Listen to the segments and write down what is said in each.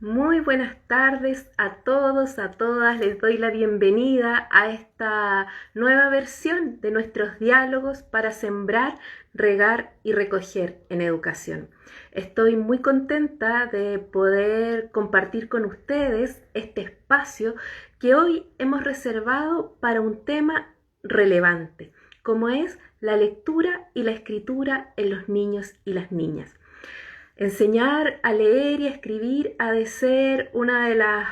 Muy buenas tardes a todos, a todas. Les doy la bienvenida a esta nueva versión de nuestros diálogos para sembrar, regar y recoger en educación. Estoy muy contenta de poder compartir con ustedes este espacio que hoy hemos reservado para un tema relevante, como es la lectura y la escritura en los niños y las niñas. Enseñar a leer y a escribir ha de ser una de las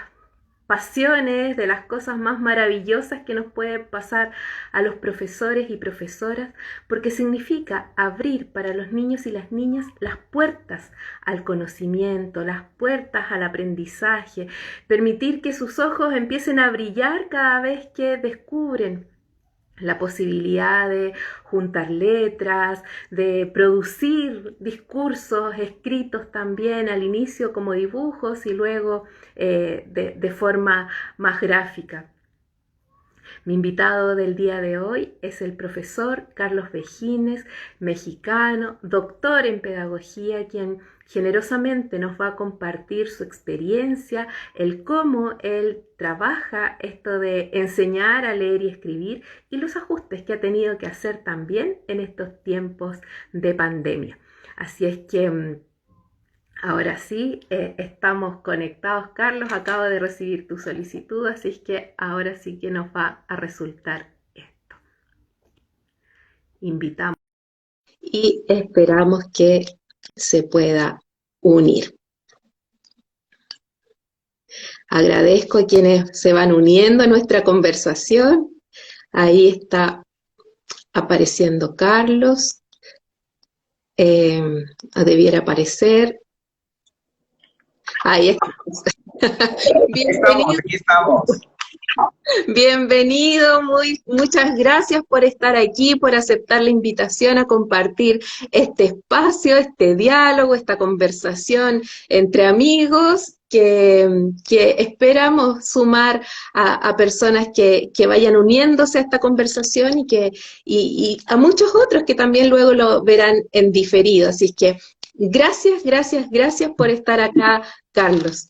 pasiones, de las cosas más maravillosas que nos puede pasar a los profesores y profesoras, porque significa abrir para los niños y las niñas las puertas al conocimiento, las puertas al aprendizaje, permitir que sus ojos empiecen a brillar cada vez que descubren la posibilidad de juntar letras, de producir discursos escritos también al inicio como dibujos y luego de forma más gráfica. Mi invitado del día de hoy es el profesor Carlos Vejines, mexicano, doctor en pedagogía, quien generosamente nos va a compartir su experiencia, el cómo él trabaja esto de enseñar a leer y escribir y los ajustes que ha tenido que hacer también en estos tiempos de pandemia. Así es que ahora sí, estamos conectados, Carlos. Acabo de recibir tu solicitud, así es que ahora sí que nos va a resultar esto. Invitamos. Y esperamos que se pueda unir. Agradezco a quienes se van uniendo a nuestra conversación. Ahí está apareciendo Carlos. Debiera aparecer. Ahí está. Bienvenido. Aquí estamos. Bienvenido, muchas gracias por estar aquí, por aceptar la invitación a compartir este espacio, este diálogo, esta conversación entre amigos que esperamos sumar a personas que vayan uniéndose a esta conversación y a muchos otros que también luego lo verán en diferido. Así es que gracias por estar acá, Carlos.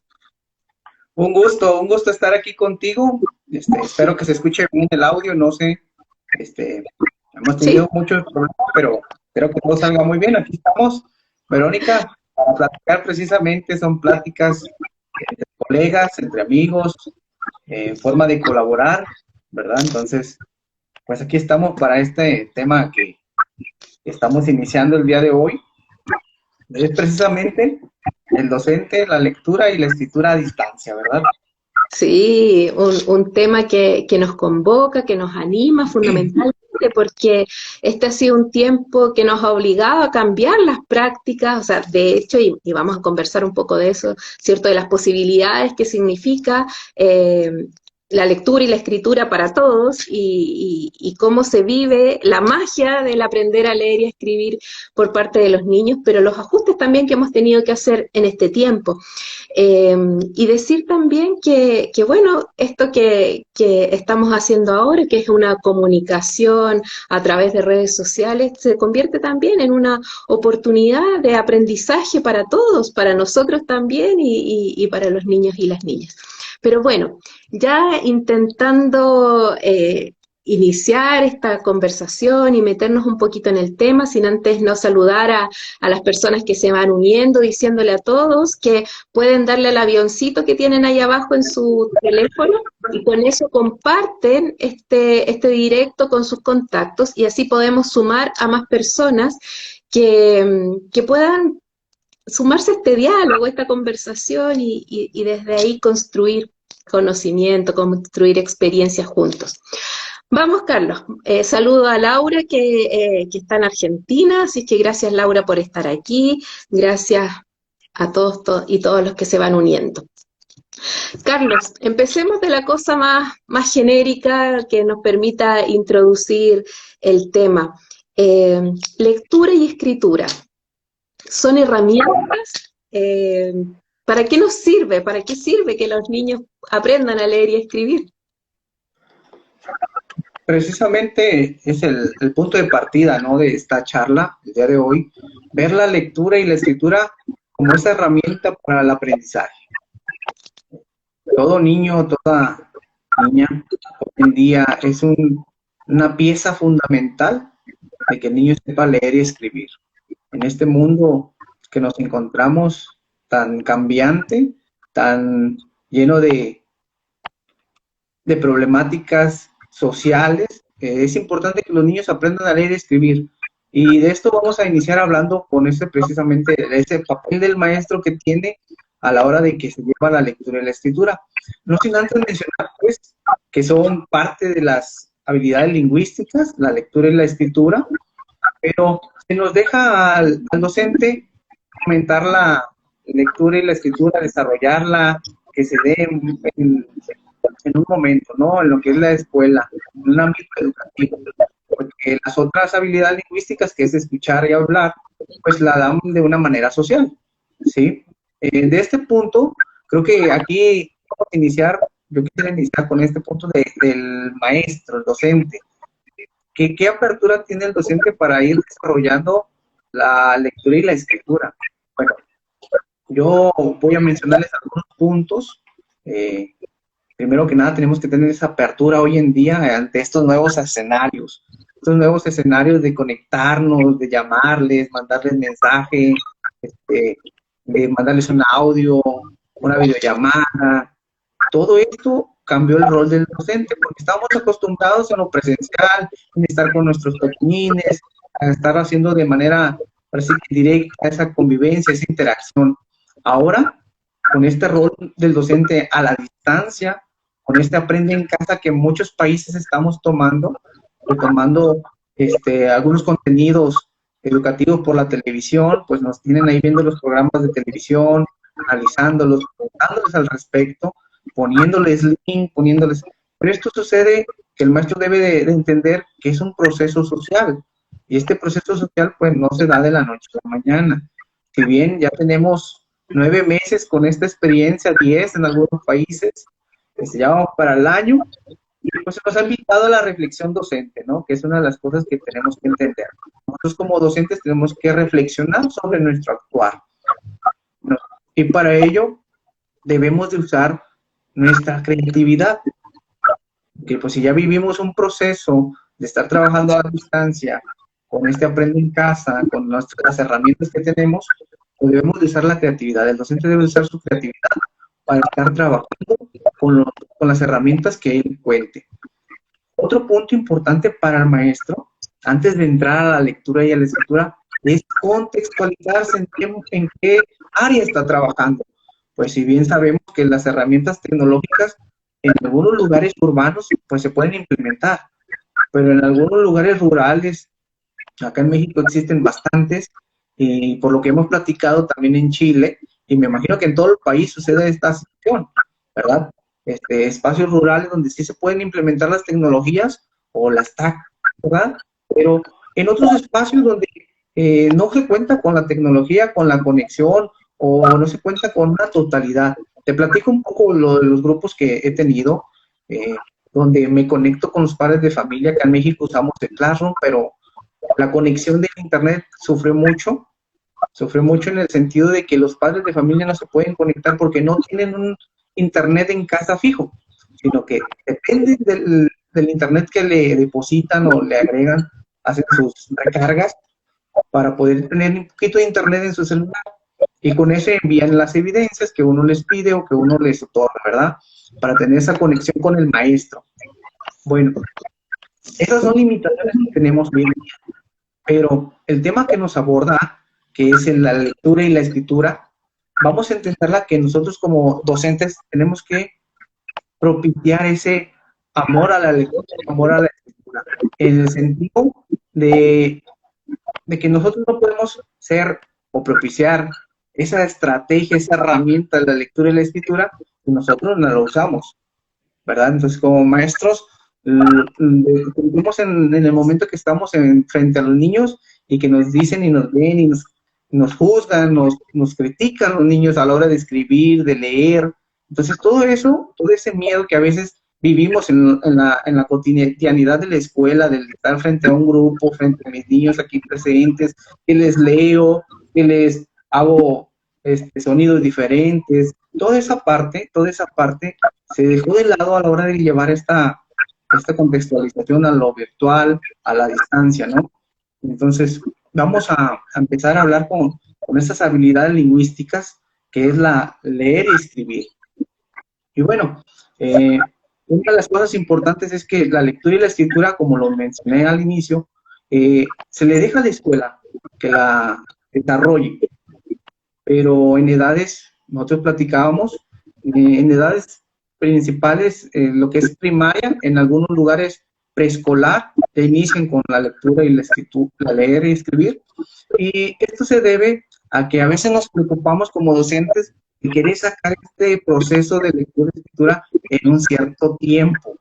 Un gusto estar aquí contigo. Espero que se escuche bien el audio, no sé. Hemos tenido muchos problemas, pero espero que todo salga muy bien. Aquí estamos, Verónica, para platicar precisamente. Son pláticas entre colegas, entre amigos, forma de colaborar, ¿verdad? Entonces, pues aquí estamos para este tema que estamos iniciando el día de hoy. Es precisamente el docente, la lectura y la escritura a distancia, ¿verdad? Sí, un tema que nos convoca, que nos anima fundamentalmente, porque este ha sido un tiempo que nos ha obligado a cambiar las prácticas, o sea, de hecho, y vamos a conversar un poco de eso, ¿cierto? De las posibilidades que significa la lectura y la escritura para todos y cómo se vive la magia del aprender a leer y a escribir por parte de los niños, pero los ajustes también que hemos tenido que hacer en este tiempo. Y decir también que bueno, esto que estamos haciendo ahora, que es una comunicación a través de redes sociales, se convierte también en una oportunidad de aprendizaje para todos, para nosotros también y para los niños y las niñas. Pero bueno, ya intentando iniciar esta conversación y meternos un poquito en el tema, sin antes no saludar a las personas que se van uniendo, diciéndole a todos que pueden darle al avioncito que tienen ahí abajo en su teléfono y con eso comparten este directo con sus contactos y así podemos sumar a más personas que puedan sumarse a este diálogo, a esta conversación y desde ahí construir conocimiento, construir experiencias juntos. Vamos, Carlos. Saludo a Laura que está en Argentina, así que gracias, Laura, por estar aquí. Gracias a todos y todos los que se van uniendo. Carlos, empecemos de la cosa más genérica que nos permita introducir el tema. Lectura y escritura. ¿Son herramientas? ¿Para qué nos sirve? ¿Para qué sirve que los niños aprendan a leer y a escribir? Precisamente es el punto de partida, ¿no?, de esta charla, el día de hoy, ver la lectura y la escritura como esa herramienta para el aprendizaje. todo niño, toda niña, hoy en día es una pieza fundamental de que el niño sepa leer y escribir. En este mundo que nos encontramos tan cambiante, tan lleno de problemáticas sociales, es importante que los niños aprendan a leer y escribir. Y de esto vamos a iniciar hablando con precisamente ese papel del maestro que tiene a la hora de que se lleva la lectura y la escritura. No sin antes mencionar, pues, que son parte de las habilidades lingüísticas, la lectura y la escritura, pero se nos deja al docente aumentar la lectura y la escritura, desarrollarla, que se dé en un momento, ¿no? En lo que es la escuela, en un ámbito educativo. Porque las otras habilidades lingüísticas, que es escuchar y hablar, pues la dan de una manera social, ¿sí? De este punto, creo que aquí vamos a iniciar, yo quisiera iniciar con este punto del maestro, el docente. ¿Qué apertura tiene el docente para ir desarrollando la lectura y la escritura? Bueno, yo voy a mencionarles algunos puntos. Primero que nada, tenemos que tener esa apertura hoy en día ante estos nuevos escenarios de conectarnos, de llamarles, mandarles mensaje, de mandarles un audio, una videollamada. Todo esto cambió el rol del docente porque estábamos acostumbrados en lo presencial, en estar con nuestros pequeñines, a estar haciendo de manera parece que directa esa convivencia, esa interacción. Ahora, con este rol del docente a la distancia, con este aprende en casa que muchos países estamos retomando algunos contenidos educativos por la televisión, pues nos tienen ahí viendo los programas de televisión, analizándolos, preguntándoles al respecto, poniéndoles link, Pero esto sucede que el maestro debe de entender que es un proceso social, y este proceso social pues no se da de la noche a la mañana. Si bien ya tenemos 9 meses con esta experiencia, 10 en algunos países, ya vamos para el año, y pues se nos ha invitado a la reflexión docente, ¿no? Que es una de las cosas que tenemos que entender. Nosotros como docentes tenemos que reflexionar sobre nuestro actuar, ¿no? Y para ello debemos de usar nuestra creatividad, que pues si ya vivimos un proceso de estar trabajando a la distancia, con este aprende en casa, con las herramientas que tenemos, pues debemos de usar la creatividad. El docente debe usar su creatividad para estar trabajando con las herramientas que él cuente. Otro punto importante para el maestro, antes de entrar a la lectura y a la escritura, es contextualizarse en qué área está trabajando. Pues si bien sabemos que las herramientas tecnológicas en algunos lugares urbanos pues se pueden implementar, pero en algunos lugares rurales, acá en México existen bastantes, y por lo que hemos platicado también en Chile, y me imagino que en todo el país sucede esta situación, ¿verdad? Espacios rurales donde sí se pueden implementar las tecnologías o las TAC, ¿verdad? Pero en otros espacios donde no se cuenta con la tecnología, con la conexión, o no se cuenta con una totalidad. Te platico un poco lo de los grupos que he tenido, donde me conecto con los padres de familia, que en México usamos el Classroom, pero la conexión de Internet sufre mucho en el sentido de que los padres de familia no se pueden conectar porque no tienen un Internet en casa fijo, sino que dependen del Internet que le depositan o le agregan, hacen sus recargas para poder tener un poquito de Internet en su celular. Y con eso envían las evidencias que uno les pide o que uno les otorga, ¿verdad? Para tener esa conexión con el maestro. Bueno, esas son limitaciones que tenemos hoy en día. Pero el tema que nos aborda, que es en la lectura y la escritura, vamos a entenderla que nosotros como docentes tenemos que propiciar ese amor a la lectura, amor a la escritura, en el sentido de que nosotros no podemos ser o propiciar esa estrategia, esa herramienta de la lectura y la escritura, y nosotros no la usamos, ¿verdad? Entonces, como maestros, vivimos en el momento que estamos frente a los niños y que nos dicen y nos ven y nos juzgan, nos critican los niños a la hora de escribir, de leer. Entonces, todo eso, todo ese miedo que a veces vivimos en la cotidianidad de la escuela, de estar frente a un grupo, frente a mis niños aquí presentes, que les leo, que les hago sonidos diferentes, toda esa parte se dejó de lado a la hora de llevar esta contextualización a lo virtual, a la distancia, ¿no? Entonces, vamos a empezar a hablar con estas habilidades lingüísticas, que es la leer y escribir. Y bueno, una de las cosas importantes es que la lectura y la escritura, como lo mencioné al inicio, se le deja a la escuela que la desarrolle, pero en edades, nosotros platicábamos, en edades principales, lo que es primaria, en algunos lugares preescolar, ya inician con la lectura y la escritura, la leer y escribir, y esto se debe a que a veces nos preocupamos como docentes de querer sacar este proceso de lectura y escritura en un cierto tiempo,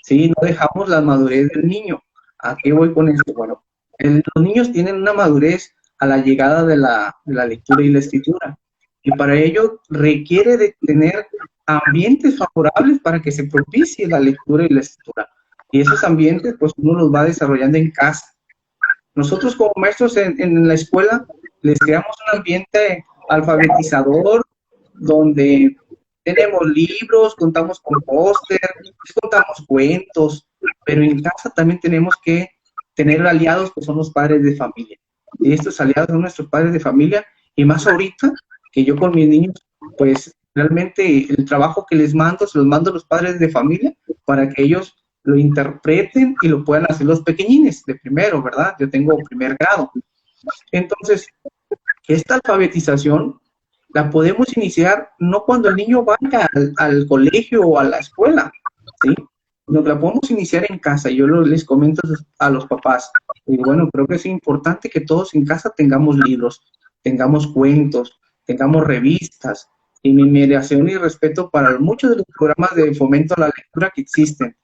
¿sí? No dejamos la madurez del niño. ¿A qué voy con esto? Bueno, los niños tienen una madurez a la llegada de la lectura y la escritura, y para ello requiere de tener ambientes favorables para que se propicie la lectura y la escritura. Y esos ambientes, pues uno los va desarrollando en casa. Nosotros como maestros en la escuela les creamos un ambiente alfabetizador donde tenemos libros, contamos con póster, contamos cuentos, pero en casa también tenemos que tener aliados que son los padres de familia. Y estos aliados son nuestros padres de familia, y más ahorita que yo con mis niños, pues realmente el trabajo que les mando, se los mando a los padres de familia para que ellos lo interpreten y lo puedan hacer los pequeñines de primero, ¿verdad? Yo tengo primer grado. Entonces, esta alfabetización la podemos iniciar no cuando el niño vaya al colegio o a la escuela, ¿sí? Nos la podemos iniciar en casa. Yo les comento a los papás, y bueno, creo que es importante que todos en casa tengamos libros, tengamos cuentos, tengamos revistas, y mi admiración y respeto para muchos de los programas de fomento a la lectura que existen,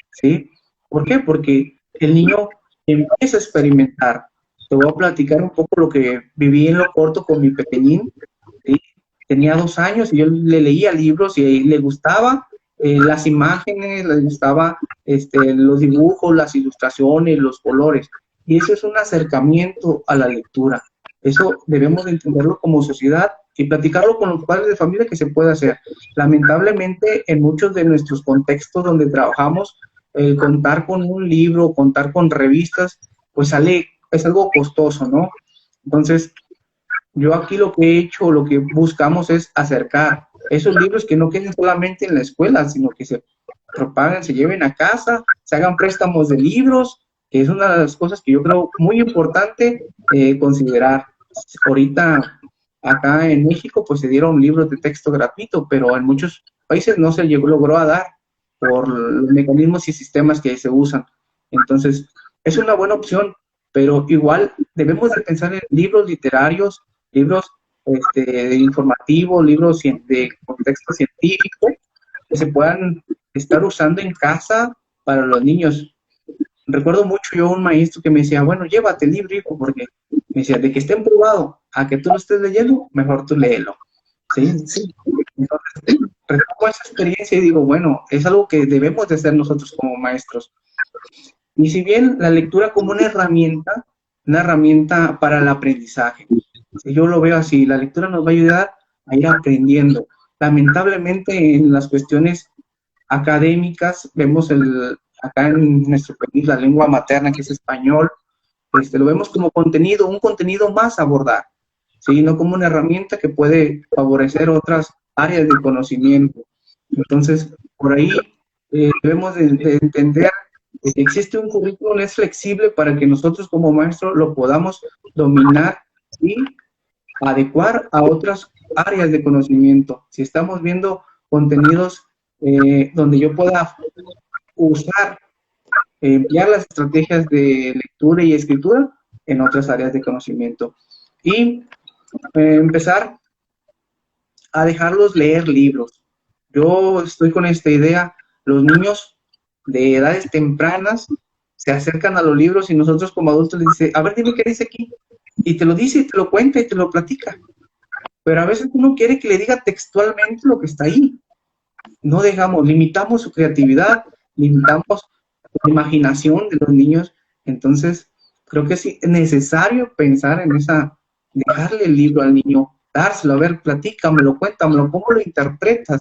¿sí? ¿Por qué? Porque el niño empieza a experimentar. Te voy a platicar un poco lo que viví en lo corto con mi pequeñín, ¿sí? Tenía 2 años y yo le leía libros y le gustaba las imágenes, le gustaba los dibujos, las ilustraciones, los colores. Y eso es un acercamiento a la lectura. Eso debemos de entenderlo como sociedad y platicarlo con los padres de familia, que se puede hacer. Lamentablemente, en muchos de nuestros contextos donde trabajamos, contar con un libro, contar con revistas, pues es algo costoso, ¿no? Entonces, yo aquí lo que he hecho, lo que buscamos es acercar esos libros, que no queden solamente en la escuela, sino que se propaguen, se lleven a casa, se hagan préstamos de libros, que es una de las cosas que yo creo muy importante considerar. Ahorita, acá en México, pues se dieron libros de texto gratuito, pero en muchos países no se logró a dar por los mecanismos y sistemas que se usan. Entonces, es una buena opción, pero igual debemos de pensar en libros literarios, libros informativos, libros de contexto científico, que se puedan estar usando en casa para los niños. Recuerdo mucho yo un maestro que me decía, bueno, llévate el libro, hijo, porque me decía, de que esté empolvado a que tú lo estés leyendo, mejor tú léelo. ¿Sí? Sí. Entonces, retomo esa experiencia y digo, bueno, es algo que debemos de hacer nosotros como maestros. Y si bien la lectura como una herramienta para el aprendizaje, si yo lo veo así, la lectura nos va a ayudar a ir aprendiendo. Lamentablemente en las cuestiones académicas, vemos acá en nuestro país la lengua materna, que es español, lo vemos como contenido, un contenido más a abordar, ¿sí? No como una herramienta que puede favorecer otras áreas de conocimiento. Entonces, por ahí debemos de entender que existe un currículum, es flexible para que nosotros como maestros lo podamos dominar y adecuar a otras áreas de conocimiento. Si estamos viendo contenidos donde yo pueda usar, emplear las estrategias de lectura y escritura en otras áreas de conocimiento. Y empezar a dejarlos leer libros. Yo estoy con esta idea, los niños de edades tempranas se acercan a los libros y nosotros como adultos les dice, a ver, dime qué dice aquí. Y te lo dice, y te lo cuenta, y te lo platica. Pero a veces uno quiere que le diga textualmente lo que está ahí. No dejamos, limitamos su creatividad, limitamos la imaginación de los niños. Entonces, creo que es necesario pensar en dejarle el libro al niño dárselo, a ver, platícamelo, cuéntamelo, ¿cómo lo interpretas?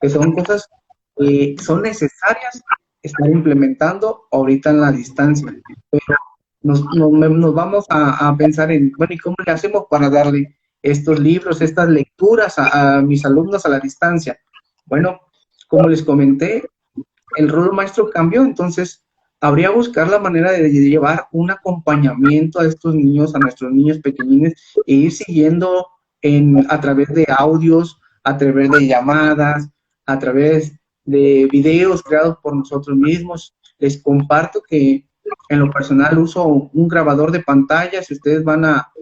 Que son cosas que son necesarias estar implementando ahorita en la distancia. Pero nos vamos a pensar en, bueno, ¿y cómo le hacemos para darle estos libros, estas lecturas a mis alumnos a la distancia? Bueno, como les comenté, el rol maestro cambió, entonces habría que buscar la manera de llevar un acompañamiento a estos niños, a nuestros niños pequeñines, e ir siguiendo a través de audios, a través de llamadas, a través de videos creados por nosotros mismos. Les comparto que en lo personal uso un grabador de pantalla. Si ustedes van a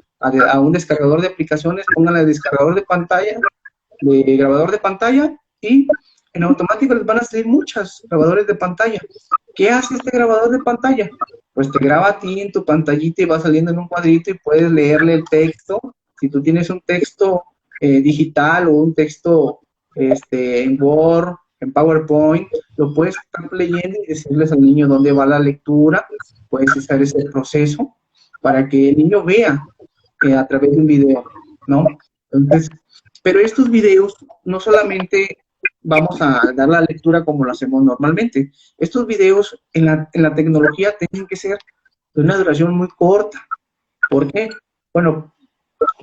un descargador de aplicaciones, pónganle descargador de grabador de pantalla, y en automático les van a salir muchos grabadores de pantalla. ¿Qué hace este grabador de pantalla? Pues te graba a ti en tu pantallita y va saliendo en un cuadrito y puedes leerle el texto. Si tú tienes un texto digital o un texto en Word, en PowerPoint, lo puedes estar leyendo y decirles al niño dónde va la lectura. Puedes hacer ese proceso para que el niño vea a través de un video, ¿no? Entonces, pero estos videos no solamente vamos a dar la lectura como lo hacemos normalmente. Estos videos en la tecnología tienen que ser de una duración muy corta. ¿Por qué? Bueno,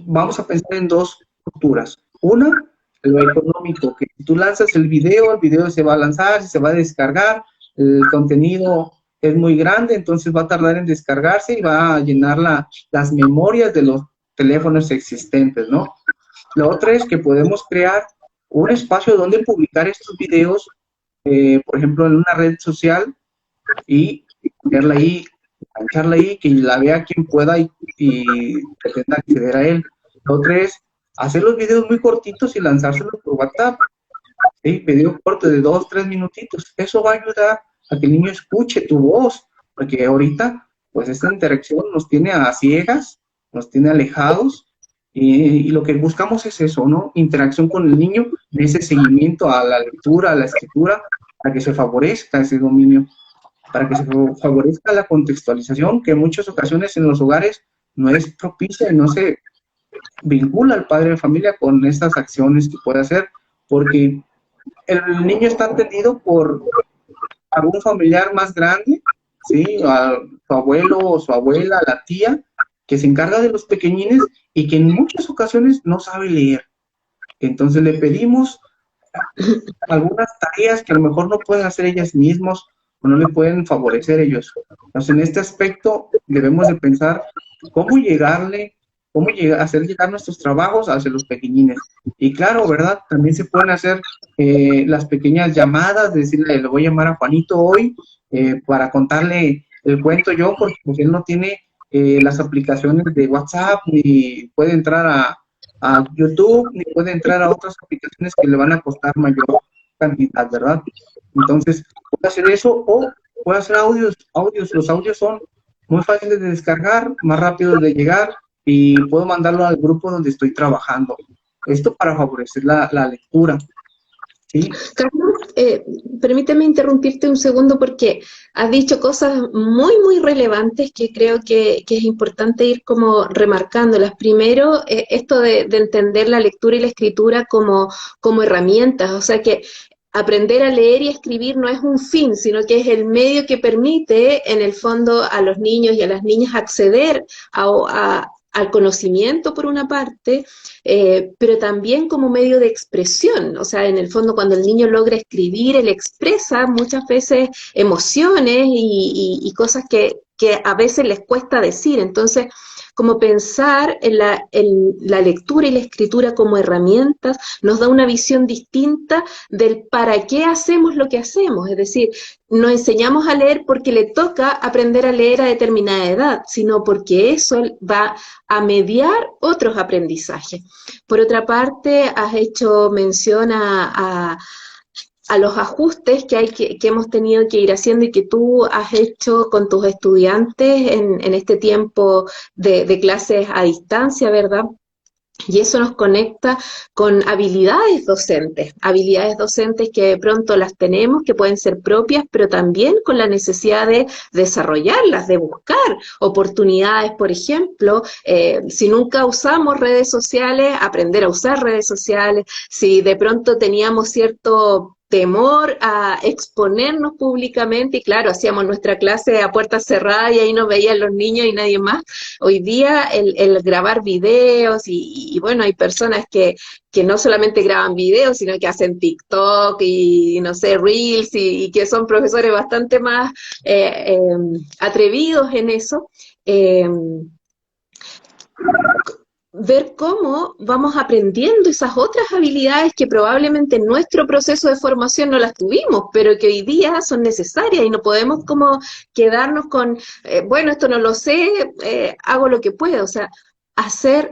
vamos a pensar en dos estructuras. Una, lo económico, que si tú lanzas el video se va a lanzar, se va a descargar, el contenido es muy grande, entonces va a tardar en descargarse y va a llenar las memorias de los teléfonos existentes, ¿no? La otra es que podemos crear un espacio donde publicar estos videos, por ejemplo, en una red social, y ponerla ahí, engancharla ahí, que la vea quien pueda y pretenda acceder a él. La otra es hacer los videos muy cortitos y lanzárselos por WhatsApp, ¿sí? Video corto de 2, 3 minutitos. Eso va a ayudar a que el niño escuche tu voz, porque ahorita, pues esta interacción nos tiene a ciegas, nos tiene alejados, y lo que buscamos es eso, ¿no? Interacción con el niño, ese seguimiento a la lectura, a la escritura, para que se favorezca ese dominio, para que se favorezca la contextualización, que en muchas ocasiones en los hogares no es propicia y no se vincula al padre de familia con estas acciones que puede hacer, porque el niño está atendido por algún familiar más grande, ¿sí? A su abuelo o su abuela, la tía, que se encarga de los pequeñines y que en muchas ocasiones no sabe leer. Entonces le pedimos algunas tareas que a lo mejor no pueden hacer ellas mismas o no le pueden favorecer ellos. Entonces en este aspecto debemos de pensar cómo hacer llegar nuestros trabajos hacia los pequeñines. Y claro, ¿verdad? También se pueden hacer las pequeñas llamadas, decirle, le voy a llamar a Juanito hoy para contarle el cuento yo, porque pues, él no tiene las aplicaciones de WhatsApp, ni puede entrar a YouTube, ni puede entrar a otras aplicaciones que le van a costar mayor cantidad, ¿verdad? Entonces, puede hacer eso o puede hacer audios. Los audios son muy fáciles de descargar, más rápidos de llegar, y puedo mandarlo al grupo donde estoy trabajando. Esto para favorecer la lectura. ¿Sí? Carlos, permíteme interrumpirte un segundo porque has dicho cosas muy relevantes que creo que es importante ir como remarcándolas. Primero, esto de entender la lectura y la escritura como herramientas, o sea que aprender a leer y escribir no es un fin, sino que es el medio que permite, en el fondo, a los niños y a las niñas acceder al conocimiento, por una parte, pero también como medio de expresión. O sea, en el fondo, cuando el niño logra escribir, él expresa muchas veces emociones y cosas que a veces les cuesta decir. Entonces, como pensar en la lectura y la escritura como herramientas nos da una visión distinta del para qué hacemos lo que hacemos. Es decir, no enseñamos a leer porque le toca aprender a leer a determinada edad, sino porque eso va a mediar otros aprendizajes. Por otra parte, has hecho mención a los ajustes que hemos tenido que ir haciendo y que tú has hecho con tus estudiantes en este tiempo de clases a distancia, ¿verdad? Y eso nos conecta con habilidades docentes que de pronto las tenemos, que pueden ser propias, pero también con la necesidad de desarrollarlas, de buscar oportunidades, por ejemplo, si nunca usamos redes sociales, aprender a usar redes sociales, si de pronto teníamos cierto temor a exponernos públicamente y claro, hacíamos nuestra clase a puertas cerradas y ahí nos veían los niños y nadie más. Hoy día el grabar videos y bueno, hay personas que no solamente graban videos, sino que hacen TikTok y no sé, Reels y que son profesores bastante más atrevidos en eso. Eh, Ver cómo vamos aprendiendo esas otras habilidades que probablemente en nuestro proceso de formación no las tuvimos, pero que hoy día son necesarias y no podemos como quedarnos con, bueno, esto no lo sé, hago lo que puedo, o sea, hacer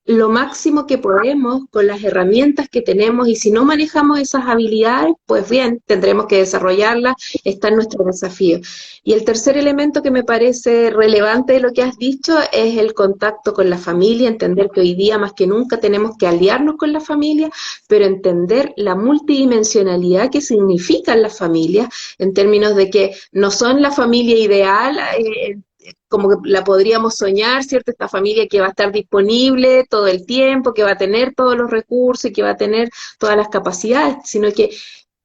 lo máximo que podemos con las herramientas que tenemos y si no manejamos esas habilidades, pues bien, tendremos que desarrollarlas, está en nuestro desafío. Y el tercer elemento que me parece relevante de lo que has dicho es el contacto con la familia, entender que hoy día más que nunca tenemos que aliarnos con la familia, pero entender la multidimensionalidad que significan las familias en términos de que no son la familia ideal, como que la podríamos soñar, ¿cierto? Esta familia que va a estar disponible todo el tiempo, que va a tener todos los recursos y que va a tener todas las capacidades, sino que,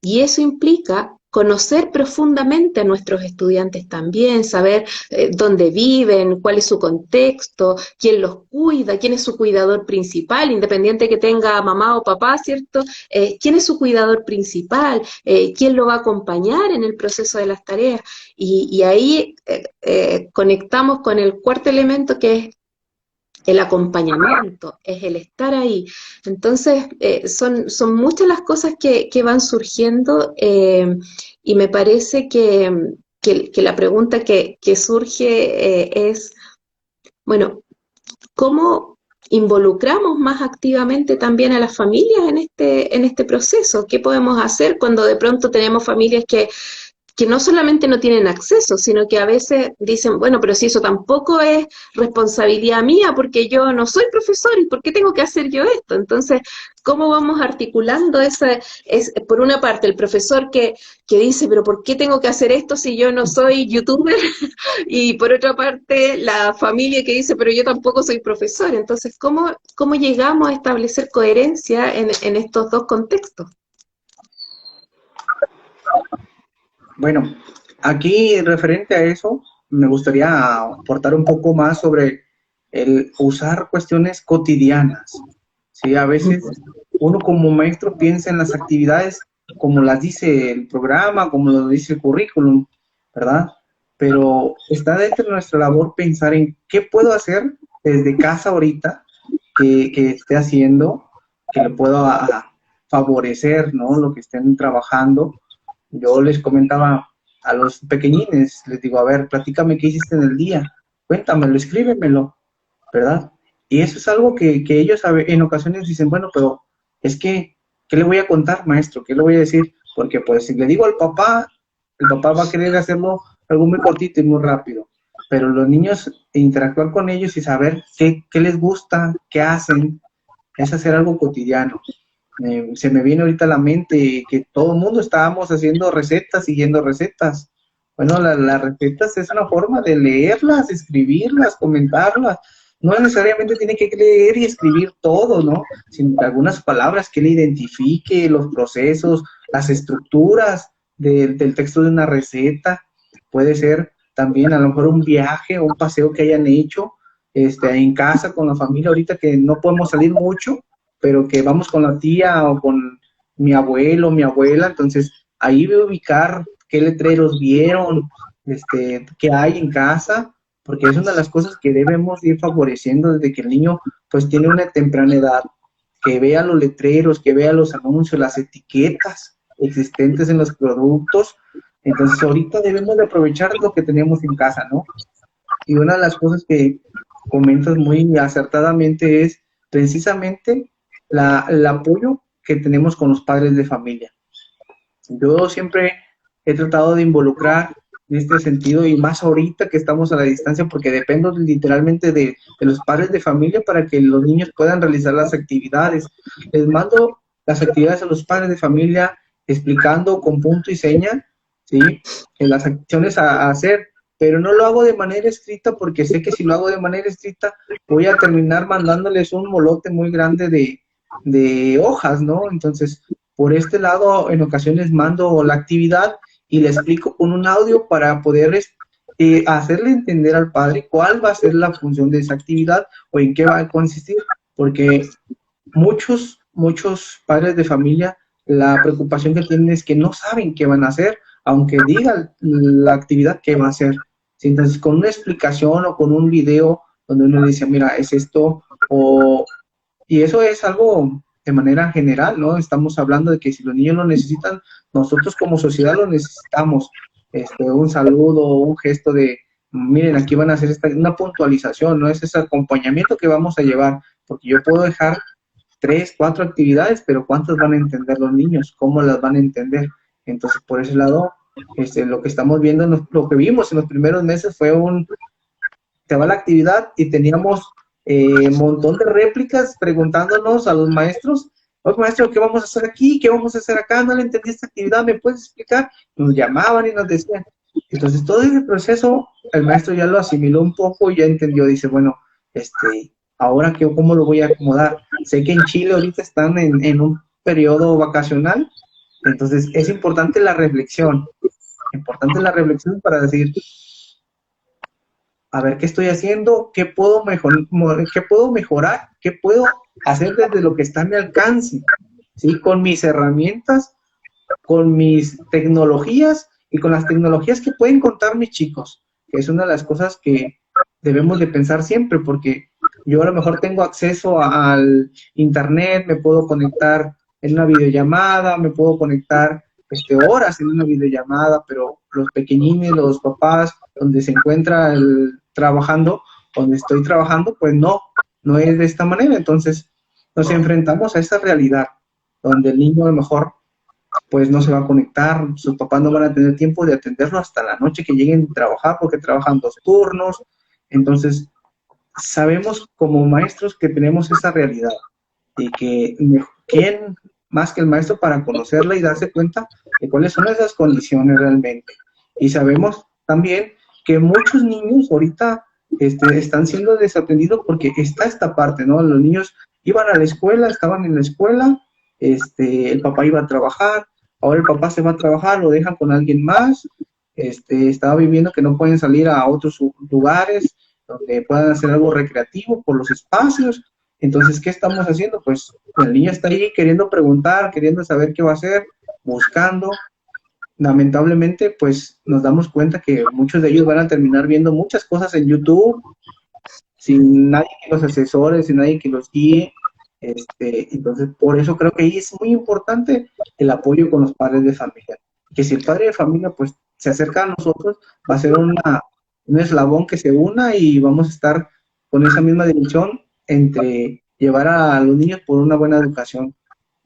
y eso implica conocer profundamente a nuestros estudiantes también, saber dónde viven, cuál es su contexto, quién los cuida, quién es su cuidador principal, independiente que tenga mamá o papá, ¿cierto? ¿Quién es su cuidador principal? ¿Quién lo va a acompañar en el proceso de las tareas? Y ahí conectamos con el cuarto elemento que es el acompañamiento, es el estar ahí. Entonces, son muchas las cosas que van surgiendo y me parece que la pregunta que surge es, bueno, ¿cómo involucramos más activamente también a las familias en este proceso? ¿Qué podemos hacer cuando de pronto tenemos familias que no solamente no tienen acceso, sino que a veces dicen, bueno, pero si eso tampoco es responsabilidad mía, porque yo no soy profesor, ¿y por qué tengo que hacer yo esto? Entonces, ¿cómo vamos articulando por una parte, el profesor que dice, pero ¿por qué tengo que hacer esto si yo no soy youtuber? Y por otra parte, la familia que dice, pero yo tampoco soy profesor. Entonces, ¿cómo llegamos a establecer coherencia en estos dos contextos? Bueno, aquí referente a eso, me gustaría aportar un poco más sobre el usar cuestiones cotidianas. Sí, a veces uno como maestro piensa en las actividades como las dice el programa, como lo dice el currículum, ¿verdad? Pero está dentro de nuestra labor pensar en qué puedo hacer desde casa ahorita que esté haciendo, que le pueda favorecer, ¿no? Lo que estén trabajando. Yo les comentaba a los pequeñines, les digo, a ver, platícame qué hiciste en el día, cuéntamelo, escríbemelo, ¿verdad? Y eso es algo que ellos en ocasiones dicen, bueno, pero es que, ¿qué le voy a contar, maestro? ¿Qué le voy a decir? Porque pues si le digo al papá, el papá va a querer hacerlo algo muy cortito y muy rápido. Pero los niños, interactuar con ellos y saber qué les gusta, qué hacen, es hacer algo cotidiano. Se me viene ahorita a la mente que todo el mundo estábamos haciendo recetas, siguiendo recetas. Bueno, las recetas es una forma de leerlas, escribirlas, comentarlas. No necesariamente tiene que leer y escribir todo, ¿no? Sino que algunas palabras que le identifique, los procesos, las estructuras del texto de una receta. Puede ser también a lo mejor un viaje o un paseo que hayan hecho en casa con la familia ahorita que no podemos salir mucho, pero que vamos con la tía o con mi abuelo, mi abuela, entonces ahí voy a ubicar qué letreros vieron, qué hay en casa, porque es una de las cosas que debemos ir favoreciendo desde que el niño pues tiene una temprana edad, que vea los letreros, que vea los anuncios, las etiquetas existentes en los productos. Entonces ahorita debemos de aprovechar lo que tenemos en casa, ¿no? Y una de las cosas que comentas muy acertadamente es precisamente el apoyo que tenemos con los padres de familia. Yo siempre he tratado de involucrar en este sentido, y más ahorita que estamos a la distancia, porque dependo literalmente de los padres de familia para que los niños puedan realizar las actividades. Les mando las actividades a los padres de familia explicando con punto y seña, ¿sí? En las acciones a hacer, pero no lo hago de manera escrita porque sé que si lo hago de manera escrita voy a terminar mandándoles un molote muy grande de hojas, ¿no? Entonces, por este lado, en ocasiones mando la actividad y le explico con un audio para poder hacerle entender al padre cuál va a ser la función de esa actividad o en qué va a consistir, porque muchos padres de familia, la preocupación que tienen es que no saben qué van a hacer, aunque digan la actividad que va a hacer. ¿Sí? Entonces, con una explicación o con un video donde uno dice, mira, es esto, y eso es algo de manera general, ¿no? Estamos hablando de que si los niños lo necesitan, nosotros como sociedad lo necesitamos. Un saludo, un gesto de, miren, aquí van a hacer una puntualización, no es ese acompañamiento que vamos a llevar, porque yo puedo dejar 3, 4 actividades, pero ¿cuántas van a entender los niños? ¿Cómo las van a entender? Entonces, por ese lado, lo que estamos viendo, lo que vimos en los primeros meses fue se va la actividad y teníamos un montón de réplicas preguntándonos a los maestros, oye maestro, ¿qué vamos a hacer aquí? ¿Qué vamos a hacer acá? No le entendí esta actividad, ¿me puedes explicar? Nos llamaban y nos decían. Entonces, todo ese proceso, el maestro ya lo asimiló un poco y ya entendió, dice, bueno, ahora ¿cómo lo voy a acomodar? Sé que en Chile ahorita están en un periodo vacacional, entonces es importante la reflexión para decir, a ver qué estoy haciendo, qué puedo mejorar, qué puedo hacer desde lo que está a mi alcance, ¿sí? Con mis herramientas, con mis tecnologías y con las tecnologías que pueden contar mis chicos, que es una de las cosas que debemos de pensar siempre, porque yo a lo mejor tengo acceso al internet, me puedo conectar en una videollamada, me puedo conectar horas en una videollamada, pero los pequeñines, los papás, donde se encuentra trabajando, donde estoy trabajando, pues no es de esta manera. Entonces nos enfrentamos a esa realidad, donde el niño a lo mejor pues no se va a conectar, sus papás no van a tener tiempo de atenderlo hasta la noche que lleguen a trabajar porque trabajan 2 turnos. Entonces, sabemos como maestros que tenemos esa realidad y que quién más que el maestro para conocerla y darse cuenta de cuáles son esas condiciones realmente. Y sabemos también que muchos niños ahorita están siendo desatendidos porque está esta parte, ¿no? Los niños iban a la escuela, estaban en la escuela, el papá iba a trabajar, ahora el papá se va a trabajar, lo dejan con alguien más, estaba viviendo que no pueden salir a otros lugares donde puedan hacer algo recreativo por los espacios. Entonces, ¿qué estamos haciendo? Pues el niño está ahí queriendo preguntar, queriendo saber qué va a hacer, buscando. Lamentablemente, pues nos damos cuenta que muchos de ellos van a terminar viendo muchas cosas en YouTube, sin nadie que los asesore, sin nadie que los guíe. Entonces, por eso creo que ahí es muy importante el apoyo con los padres de familia. Que si el padre de familia, pues, se acerca a nosotros, va a ser un eslabón que se una y vamos a estar con esa misma dirección entre llevar a los niños por una buena educación.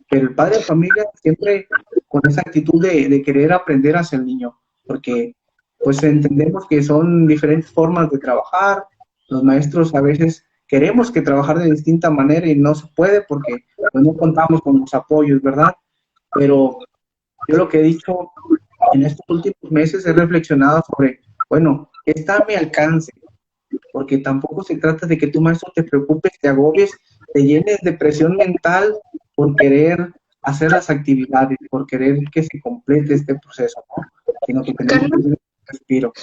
Pero el padre de familia siempre con esa actitud de querer aprender hacia el niño, porque pues entendemos que son diferentes formas de trabajar, los maestros a veces queremos que trabajar de distinta manera y no se puede porque pues, no contamos con los apoyos, ¿verdad? Pero yo lo que he dicho en estos últimos meses he reflexionado sobre, bueno, ¿qué está a mi alcance? Porque tampoco se trata de que tú, maestro, te preocupes, te agobies, te llenes de presión mental por querer hacer las actividades, por querer que se complete este proceso, ¿no? Sino que tenemos que tener un respiro.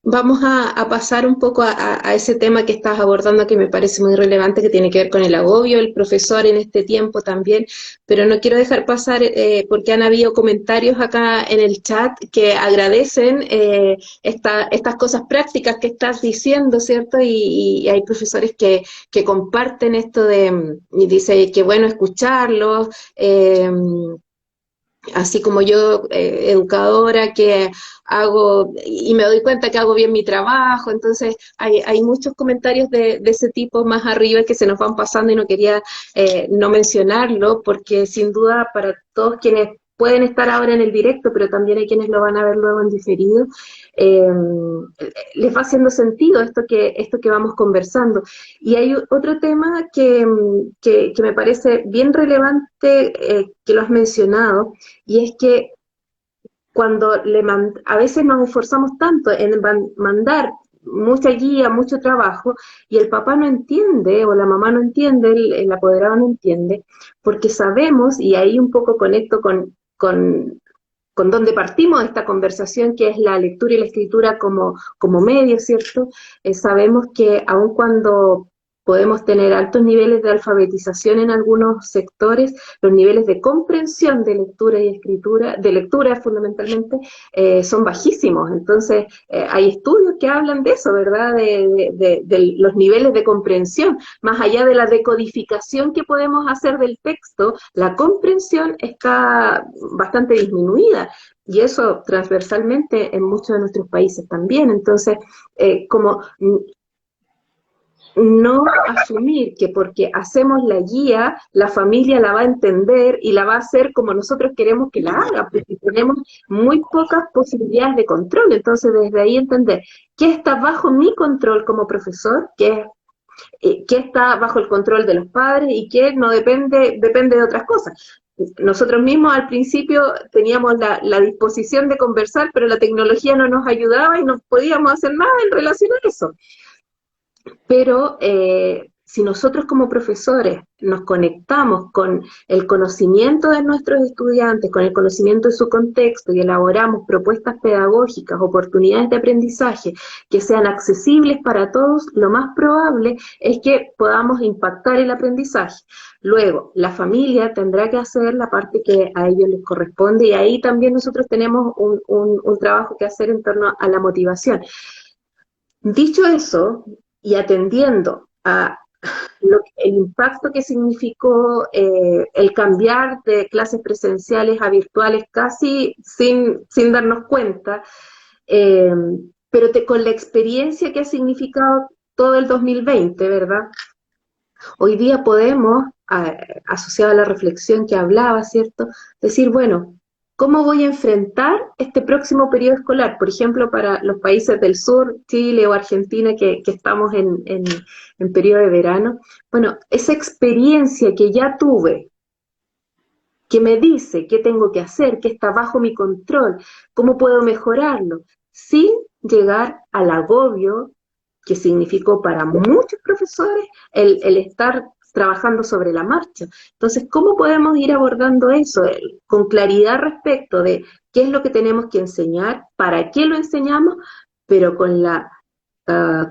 Vamos a pasar un poco a ese tema que estás abordando que me parece muy relevante, que tiene que ver con el agobio del profesor en este tiempo también, pero no quiero dejar pasar porque han habido comentarios acá en el chat que agradecen estas cosas prácticas que estás diciendo, ¿cierto? Y hay profesores que comparten esto y dice que bueno escucharlos, así como yo, educadora, que hago, y me doy cuenta que hago bien mi trabajo, entonces hay muchos comentarios de ese tipo más arriba que se nos van pasando y no quería no mencionarlo, porque sin duda para todos quienes pueden estar ahora en el directo, pero también hay quienes lo van a ver luego en diferido, les va haciendo sentido esto que vamos conversando. Y hay otro tema que me parece bien relevante, que lo has mencionado, y es que cuando a veces nos esforzamos tanto en mandar mucha guía, mucho trabajo, y el papá no entiende, o la mamá no entiende, el apoderado no entiende, porque sabemos, y ahí un poco conecto con donde partimos de esta conversación, que es la lectura y la escritura como medio, ¿cierto? Sabemos que aun cuando podemos tener altos niveles de alfabetización en algunos sectores, los niveles de comprensión de lectura y escritura, de lectura fundamentalmente, son bajísimos. Entonces, hay estudios que hablan de eso, ¿verdad? De los niveles de comprensión. Más allá de la decodificación que podemos hacer del texto, la comprensión está bastante disminuida. Y eso transversalmente en muchos de nuestros países también. Entonces, como no asumir que porque hacemos la guía, la familia la va a entender y la va a hacer como nosotros queremos que la haga, porque tenemos muy pocas posibilidades de control. Entonces, desde ahí entender qué está bajo mi control como profesor, qué está bajo el control de los padres y qué no depende de otras cosas. Nosotros mismos al principio teníamos la disposición de conversar, pero la tecnología no nos ayudaba y no podíamos hacer nada en relación a eso. Pero si nosotros como profesores nos conectamos con el conocimiento de nuestros estudiantes, con el conocimiento de su contexto y elaboramos propuestas pedagógicas, oportunidades de aprendizaje que sean accesibles para todos, lo más probable es que podamos impactar el aprendizaje. Luego, la familia tendrá que hacer la parte que a ellos les corresponde, y ahí también nosotros tenemos un trabajo que hacer en torno a la motivación. Dicho eso, y atendiendo a el impacto que significó el cambiar de clases presenciales a virtuales casi sin darnos cuenta, eh, pero con la experiencia que ha significado todo el 2020, ¿verdad? Hoy día podemos, asociado a la reflexión que hablaba, ¿cierto?, decir, bueno, ¿cómo voy a enfrentar este próximo periodo escolar? Por ejemplo, para los países del sur, Chile o Argentina, que estamos en periodo de verano. Bueno, esa experiencia que ya tuve, que me dice qué tengo que hacer, qué está bajo mi control, cómo puedo mejorarlo, sin llegar al agobio que significó para muchos profesores el estar trabajando sobre la marcha. Entonces, ¿cómo podemos ir abordando eso con claridad respecto de qué es lo que tenemos que enseñar, para qué lo enseñamos, pero con la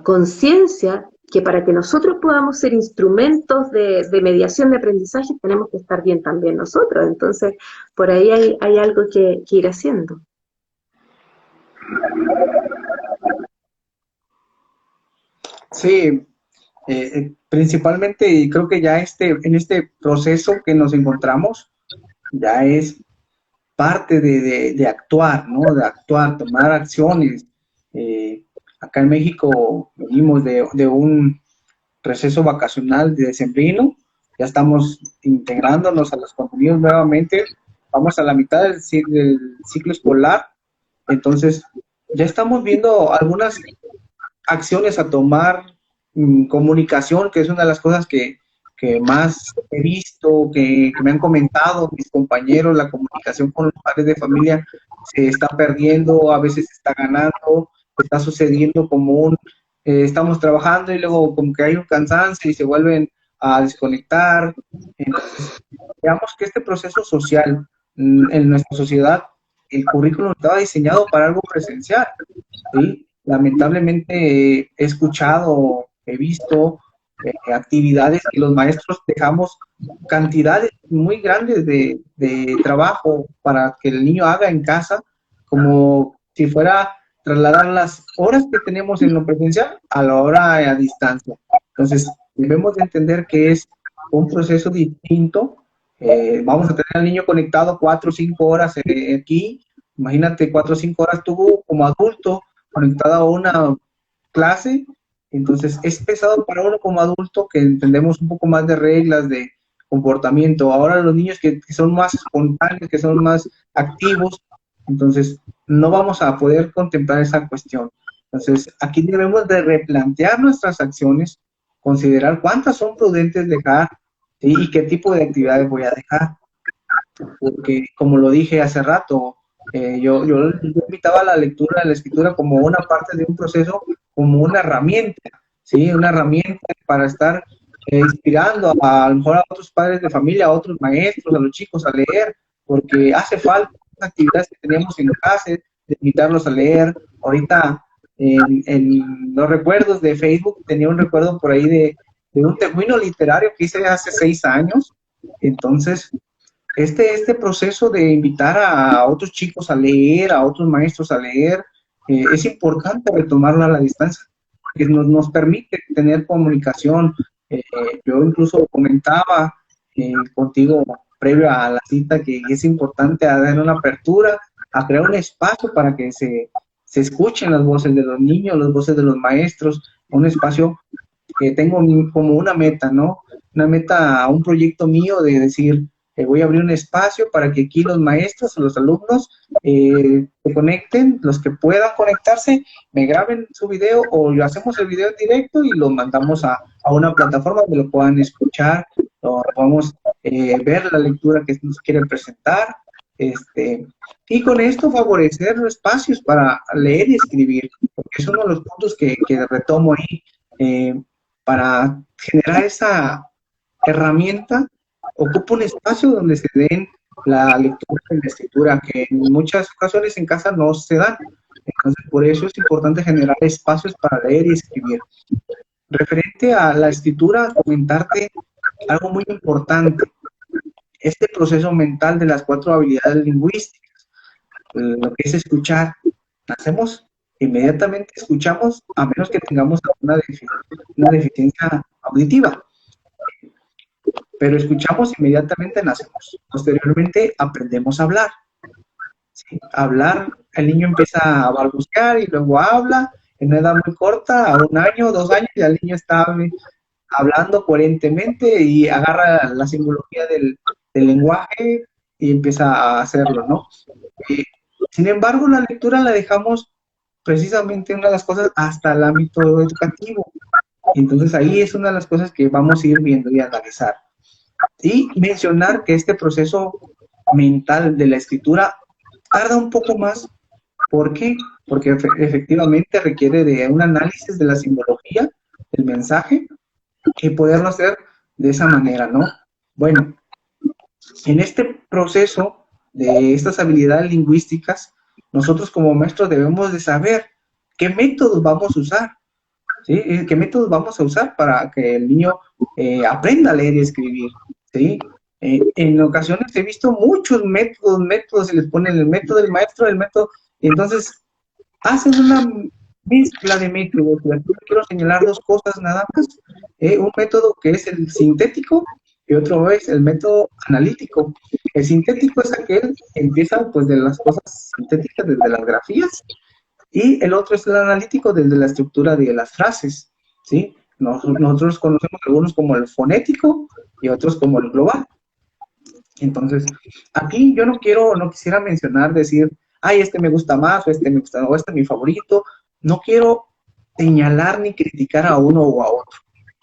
conciencia que para que nosotros podamos ser instrumentos de mediación de aprendizaje tenemos que estar bien también nosotros? Entonces, por ahí hay algo que ir haciendo. Sí, principalmente, y creo que ya en este proceso que nos encontramos, ya es parte de actuar, ¿no? De actuar, tomar acciones. Acá en México venimos de un receso vacacional de decembrino, ya estamos integrándonos a los contenidos nuevamente, vamos a la mitad del ciclo escolar, entonces ya estamos viendo algunas acciones a tomar, comunicación, que es una de las cosas que más he visto, que me han comentado mis compañeros. La comunicación con los padres de familia se está perdiendo, a veces se está ganando, está sucediendo estamos trabajando y luego como que hay un cansancio y se vuelven a desconectar. Entonces, veamos que este proceso social, en nuestra sociedad, el currículum estaba diseñado para algo presencial, ¿sí? Lamentablemente he escuchado, he visto actividades que los maestros dejamos cantidades muy grandes de trabajo para que el niño haga en casa, como si fuera trasladar las horas que tenemos en lo presencial a la hora a distancia. Entonces, debemos de entender que es un proceso distinto. Vamos a tener al niño conectado 4 o 5 horas aquí. Imagínate 4 o 5 horas tú como adulto conectado a una clase. Entonces es pesado para uno como adulto, que entendemos un poco más de reglas, de comportamiento. Ahora los niños que son más espontáneos, que son más activos, entonces no vamos a poder contemplar esa cuestión. Entonces, aquí debemos de replantear nuestras acciones, considerar cuántas son prudentes dejar, ¿sí? Y qué tipo de actividades voy a dejar. Porque, como lo dije hace rato, yo invitaba a la lectura, a la escritura como una parte de un proceso, como una herramienta, ¿sí? Una herramienta para estar inspirando a lo mejor a otros padres de familia, a otros maestros, a los chicos a leer, porque hace falta las actividades que tenemos en clase, de invitarlos a leer. Ahorita, en los recuerdos de Facebook, tenía un recuerdo por ahí de un tejuino literario que hice hace 6 años. Entonces, este proceso de invitar a otros chicos a leer, a otros maestros a leer, es importante retomarlo a la distancia, porque nos permite tener comunicación. Yo incluso comentaba contigo previo a la cita que es importante dar una apertura, a crear un espacio para que se escuchen las voces de los niños, las voces de los maestros, un espacio que tengo como una meta, ¿no? Una meta, un proyecto mío de decir, voy a abrir un espacio para que aquí los maestros, los alumnos se conecten, los que puedan conectarse, me graben su video o lo hacemos el video en directo y lo mandamos a una plataforma donde lo puedan escuchar, o podamos ver la lectura que nos quieren presentar, y con esto favorecer los espacios para leer y escribir, porque es uno de los puntos que retomo ahí, para generar esa herramienta. Ocupa un espacio donde se den la lectura y la escritura, que en muchas ocasiones en casa no se dan. Entonces, por eso es importante generar espacios para leer y escribir. Referente a la escritura, comentarte algo muy importante. Este proceso mental de las 4 habilidades lingüísticas, lo que es escuchar, nacemos, inmediatamente escuchamos, a menos que tengamos una deficiencia auditiva. Pero escuchamos, inmediatamente nacemos. Posteriormente aprendemos a hablar. ¿Sí? Hablar, el niño empieza a balbucear y luego habla en una edad muy corta, a 1 año, 2 años, ya el niño está hablando coherentemente y agarra la simbología del lenguaje y empieza a hacerlo, ¿no? Sin embargo, la lectura la dejamos precisamente una de las cosas hasta el ámbito educativo. Entonces ahí es una de las cosas que vamos a ir viendo y analizar. Y mencionar que este proceso mental de la escritura tarda un poco más. ¿Por qué? Porque efectivamente requiere de un análisis de la simbología del mensaje y poderlo hacer de esa manera, ¿no? Bueno, en este proceso de estas habilidades lingüísticas, nosotros como maestros debemos de saber qué métodos vamos a usar, ¿sí? ¿Qué métodos vamos a usar para que el niño aprenda a leer y escribir? ¿Sí? En ocasiones he visto muchos métodos, se les pone el método del maestro, el método, y entonces hacen una mezcla de métodos. Y aquí quiero señalar 2 cosas nada más. Un método que es el sintético y otro es el método analítico. El sintético es aquel que empieza pues de las cosas sintéticas, desde las grafías, y el otro es el analítico desde la estructura de las frases, ¿sí? Nosotros conocemos algunos como el fonético y otros como el global. Entonces, aquí yo no quisiera mencionar, decir, ay, este me gusta más, o este me gusta, o este es mi favorito. No quiero señalar ni criticar a uno o a otro.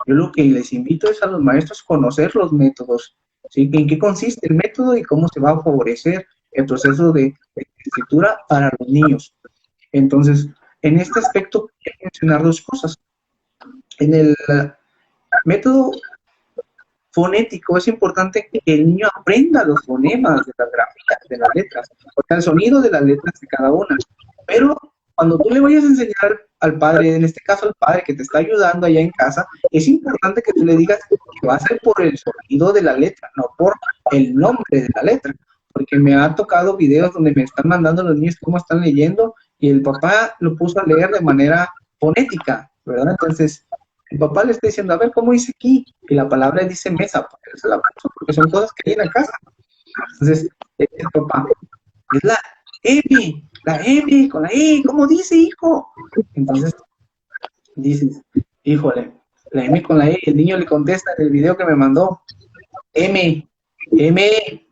Yo lo que les invito es a los maestros conocer los métodos, ¿sí? En qué consiste el método y cómo se va a favorecer el proceso de escritura para los niños. Entonces, en este aspecto quiero mencionar 2 cosas. En el método fonético es importante que el niño aprenda los fonemas de las gráficas, de las letras, o sea, el sonido de las letras de cada una. Pero cuando tú le vayas a enseñar al padre, en este caso al padre que te está ayudando allá en casa, es importante que tú le digas que va a ser por el sonido de la letra, no por el nombre de la letra. Porque me ha tocado videos donde me están mandando los niños cómo están leyendo y el papá lo puso a leer de manera fonética, ¿verdad? Entonces, el papá le está diciendo, a ver, ¿cómo dice aquí? Y la palabra dice mesa, porque se la puso, porque son cosas que hay en la casa. Entonces, el papá, es la M, con la E, ¿cómo dice, hijo? Entonces, dices, híjole, la M con la E, el niño le contesta en el video que me mandó, M, M,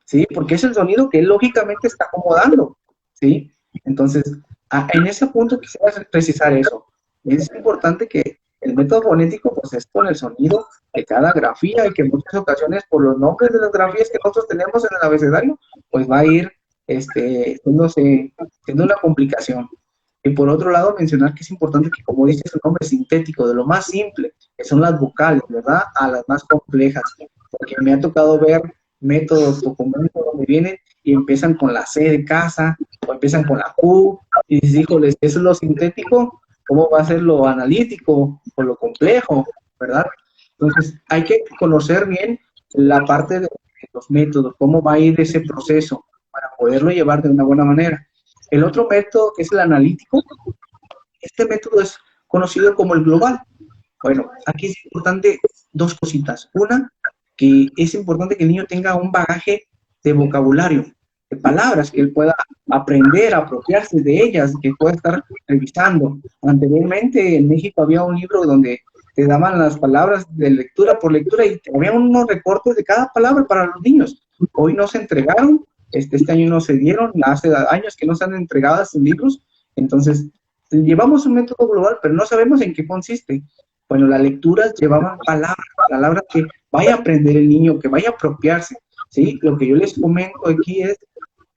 ¿sí? Porque es el sonido que él lógicamente está acomodando, ¿sí? Entonces, en ese punto quisiera precisar eso. Es importante que el método fonético, pues, es con el sonido de cada grafía y que en muchas ocasiones, por los nombres de las grafías que nosotros tenemos en el abecedario, pues va a ir siendo una complicación. Y por otro lado, mencionar que es importante que, como dice su nombre, sintético, de lo más simple, que son las vocales, ¿verdad?, a las más complejas. Porque me ha tocado ver métodos, documentos donde vienen y empiezan con la C de casa, o empiezan con la Q, y dices, híjoles, eso es lo sintético, ¿cómo va a ser lo analítico o lo complejo, ¿verdad? Entonces, hay que conocer bien la parte de los métodos, cómo va a ir ese proceso para poderlo llevar de una buena manera. El otro método, que es el analítico, este método es conocido como el global. Bueno, aquí es importante dos cositas. Una, que es importante que el niño tenga un bagaje de vocabulario, de palabras, que él pueda aprender, apropiarse de ellas, que pueda estar revisando. Anteriormente en México había un libro donde te daban las palabras de lectura por lectura y había unos recortes de cada palabra para los niños. Hoy no se entregaron, este año no se dieron, hace años que no se han entregado estos libros, entonces llevamos un método global, pero no sabemos en qué consiste. Bueno, las lecturas llevaban palabras, palabras que vaya a aprender el niño, que vaya a apropiarse, ¿sí? Lo que yo les comento aquí es,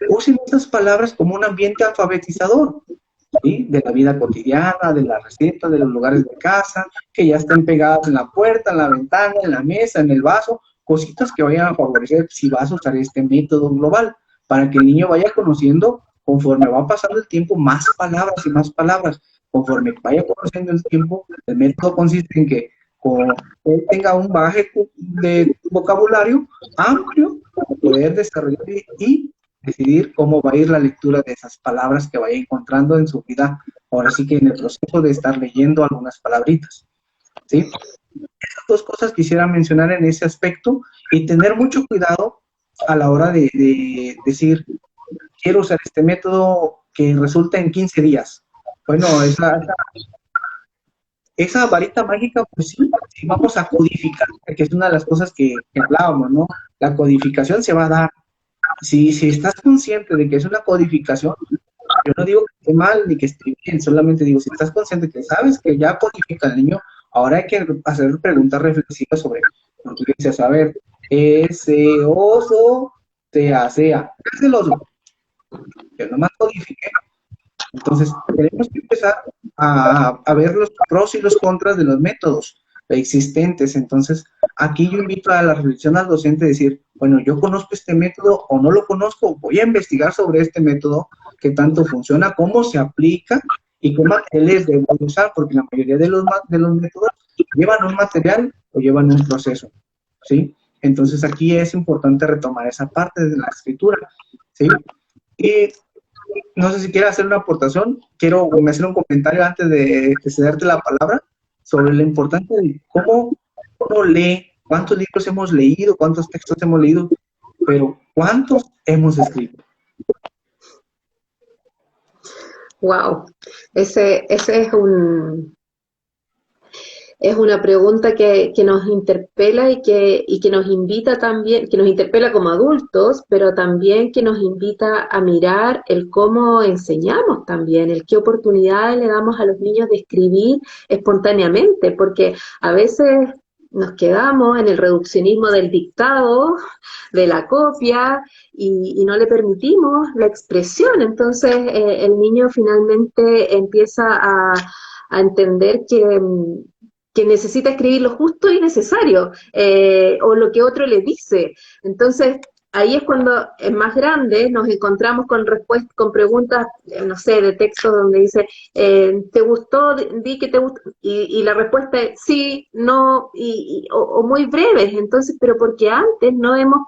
usen estas palabras como un ambiente alfabetizador, ¿sí? De la vida cotidiana, de la receta, de los lugares de casa, que ya estén pegadas en la puerta, en la ventana, en la mesa, en el vaso, cositas que vayan a favorecer si vas a usar este método global, para que el niño vaya conociendo, conforme va pasando el tiempo, más palabras y más palabras. Conforme vaya conociendo el tiempo, el método consiste en que él tenga un bagaje de vocabulario amplio para poder desarrollar y decidir cómo va a ir la lectura de esas palabras que vaya encontrando en su vida, ahora sí que en el proceso de estar leyendo algunas palabritas, ¿sí? Esas dos cosas quisiera mencionar en ese aspecto y tener mucho cuidado a la hora de decir, quiero usar este método que resulta en 15 días. Bueno, esa varita mágica, pues sí, sí vamos a codificar, que es una de las cosas que hablábamos, ¿no? La codificación se va a dar. Si estás consciente de que es una codificación, yo no digo que esté mal ni que esté bien, solamente digo, si estás consciente que sabes que ya codifica el niño, ahora hay que hacer preguntas reflexivas sobre lo que dices, a ver, ese oso, sea, ¿qué es el oso? Que nomás codifique. Entonces, tenemos que empezar a ver los pros y los contras de los métodos existentes. Entonces, aquí yo invito a la reflexión al docente a decir, bueno, yo conozco este método o no lo conozco, voy a investigar sobre este método, qué tanto funciona, cómo se aplica y qué materiales debo usar, porque la mayoría de los métodos llevan un material o llevan un proceso, ¿sí? Entonces, aquí es importante retomar esa parte de la escritura, ¿sí? Y no sé si quieres hacer una aportación, quiero hacer un comentario antes de cederte la palabra sobre la importancia de cómo uno lee, cuántos libros hemos leído, cuántos textos hemos leído, pero cuántos hemos escrito. Wow, ese es una pregunta que nos interpela y que nos invita también, que nos interpela como adultos, pero también que nos invita a mirar el cómo enseñamos también, el qué oportunidades le damos a los niños de escribir espontáneamente, porque a veces nos quedamos en el reduccionismo del dictado, de la copia, y no le permitimos la expresión. Entonces, el niño finalmente empieza a entender que necesita escribir lo justo y necesario, o lo que otro le dice. Entonces, ahí es cuando es más grande nos encontramos con respuestas, con preguntas, no sé, de texto donde dice, ¿te gustó? Di que te gustó. Y la respuesta es sí, no, o muy breves. Entonces, pero porque antes no hemos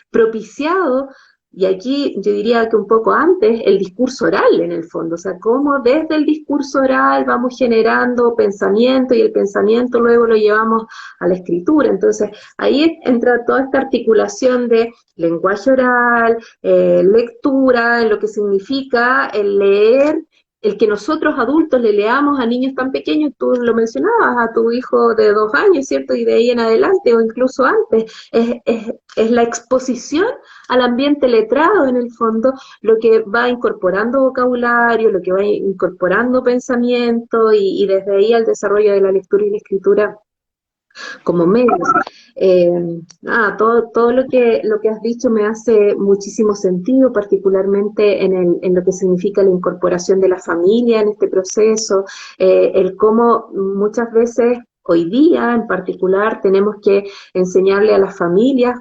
propiciado, y aquí yo diría que un poco antes, el discurso oral en el fondo, o sea, cómo desde el discurso oral vamos generando pensamiento y el pensamiento luego lo llevamos a la escritura. Entonces, ahí entra toda esta articulación de lenguaje oral, lectura, lo que significa el leer el que nosotros adultos le leamos a niños tan pequeños, tú lo mencionabas, a tu hijo de 2 años, ¿cierto? Y de ahí en adelante, o incluso antes, es la exposición al ambiente letrado, en el fondo, lo que va incorporando vocabulario, lo que va incorporando pensamiento, y desde ahí al desarrollo de la lectura y la escritura como medios. Todo lo que has dicho me hace muchísimo sentido, particularmente en lo que significa la incorporación de la familia en este proceso, el cómo muchas veces hoy día en particular tenemos que enseñarle a las familias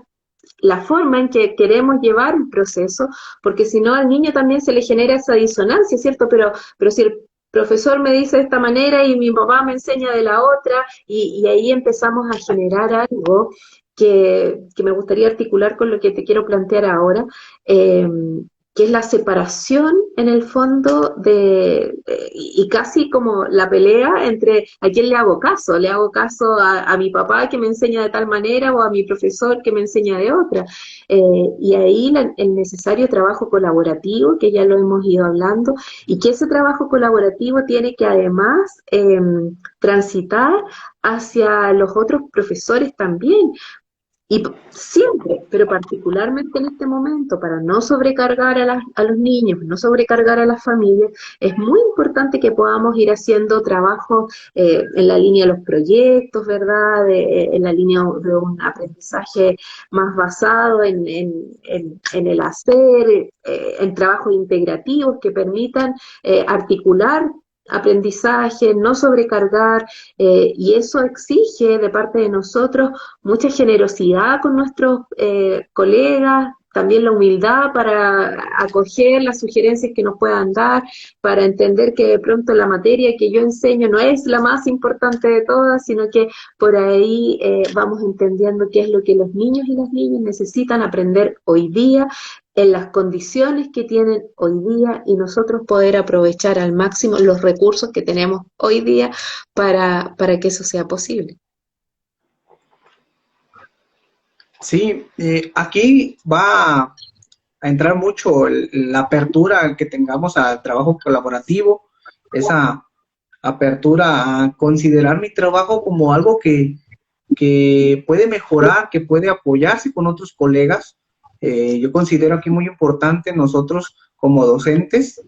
la forma en que queremos llevar el proceso, porque si no al niño también se le genera esa disonancia, ¿cierto? Pero si el profesor me dice de esta manera y mi papá me enseña de la otra, y ahí empezamos a generar algo que me gustaría articular con lo que te quiero plantear ahora, eh, que es la separación en el fondo y casi como la pelea entre a quién le hago caso a mi papá que me enseña de tal manera o a mi profesor que me enseña de otra. Y ahí el necesario trabajo colaborativo, que ya lo hemos ido hablando, y que ese trabajo colaborativo tiene que además transitar hacia los otros profesores también, y siempre, pero particularmente en este momento, para no sobrecargar a los niños, no sobrecargar a las familias, es muy importante que podamos ir haciendo trabajo en la línea de los proyectos, ¿verdad? En la línea de un aprendizaje más basado en el hacer, en trabajos integrativos que permitan articular aprendizaje, no sobrecargar, y eso exige de parte de nosotros mucha generosidad con nuestros colegas, también la humildad para acoger las sugerencias que nos puedan dar, para entender que de pronto la materia que yo enseño no es la más importante de todas, sino que por ahí vamos entendiendo qué es lo que los niños y las niñas necesitan aprender hoy día, en las condiciones que tienen hoy día, y nosotros poder aprovechar al máximo los recursos que tenemos hoy día para que eso sea posible. Sí, aquí va a entrar mucho la apertura que tengamos al trabajo colaborativo, esa apertura a considerar mi trabajo como algo que puede mejorar, que puede apoyarse con otros colegas. Yo considero aquí muy importante nosotros como docentes,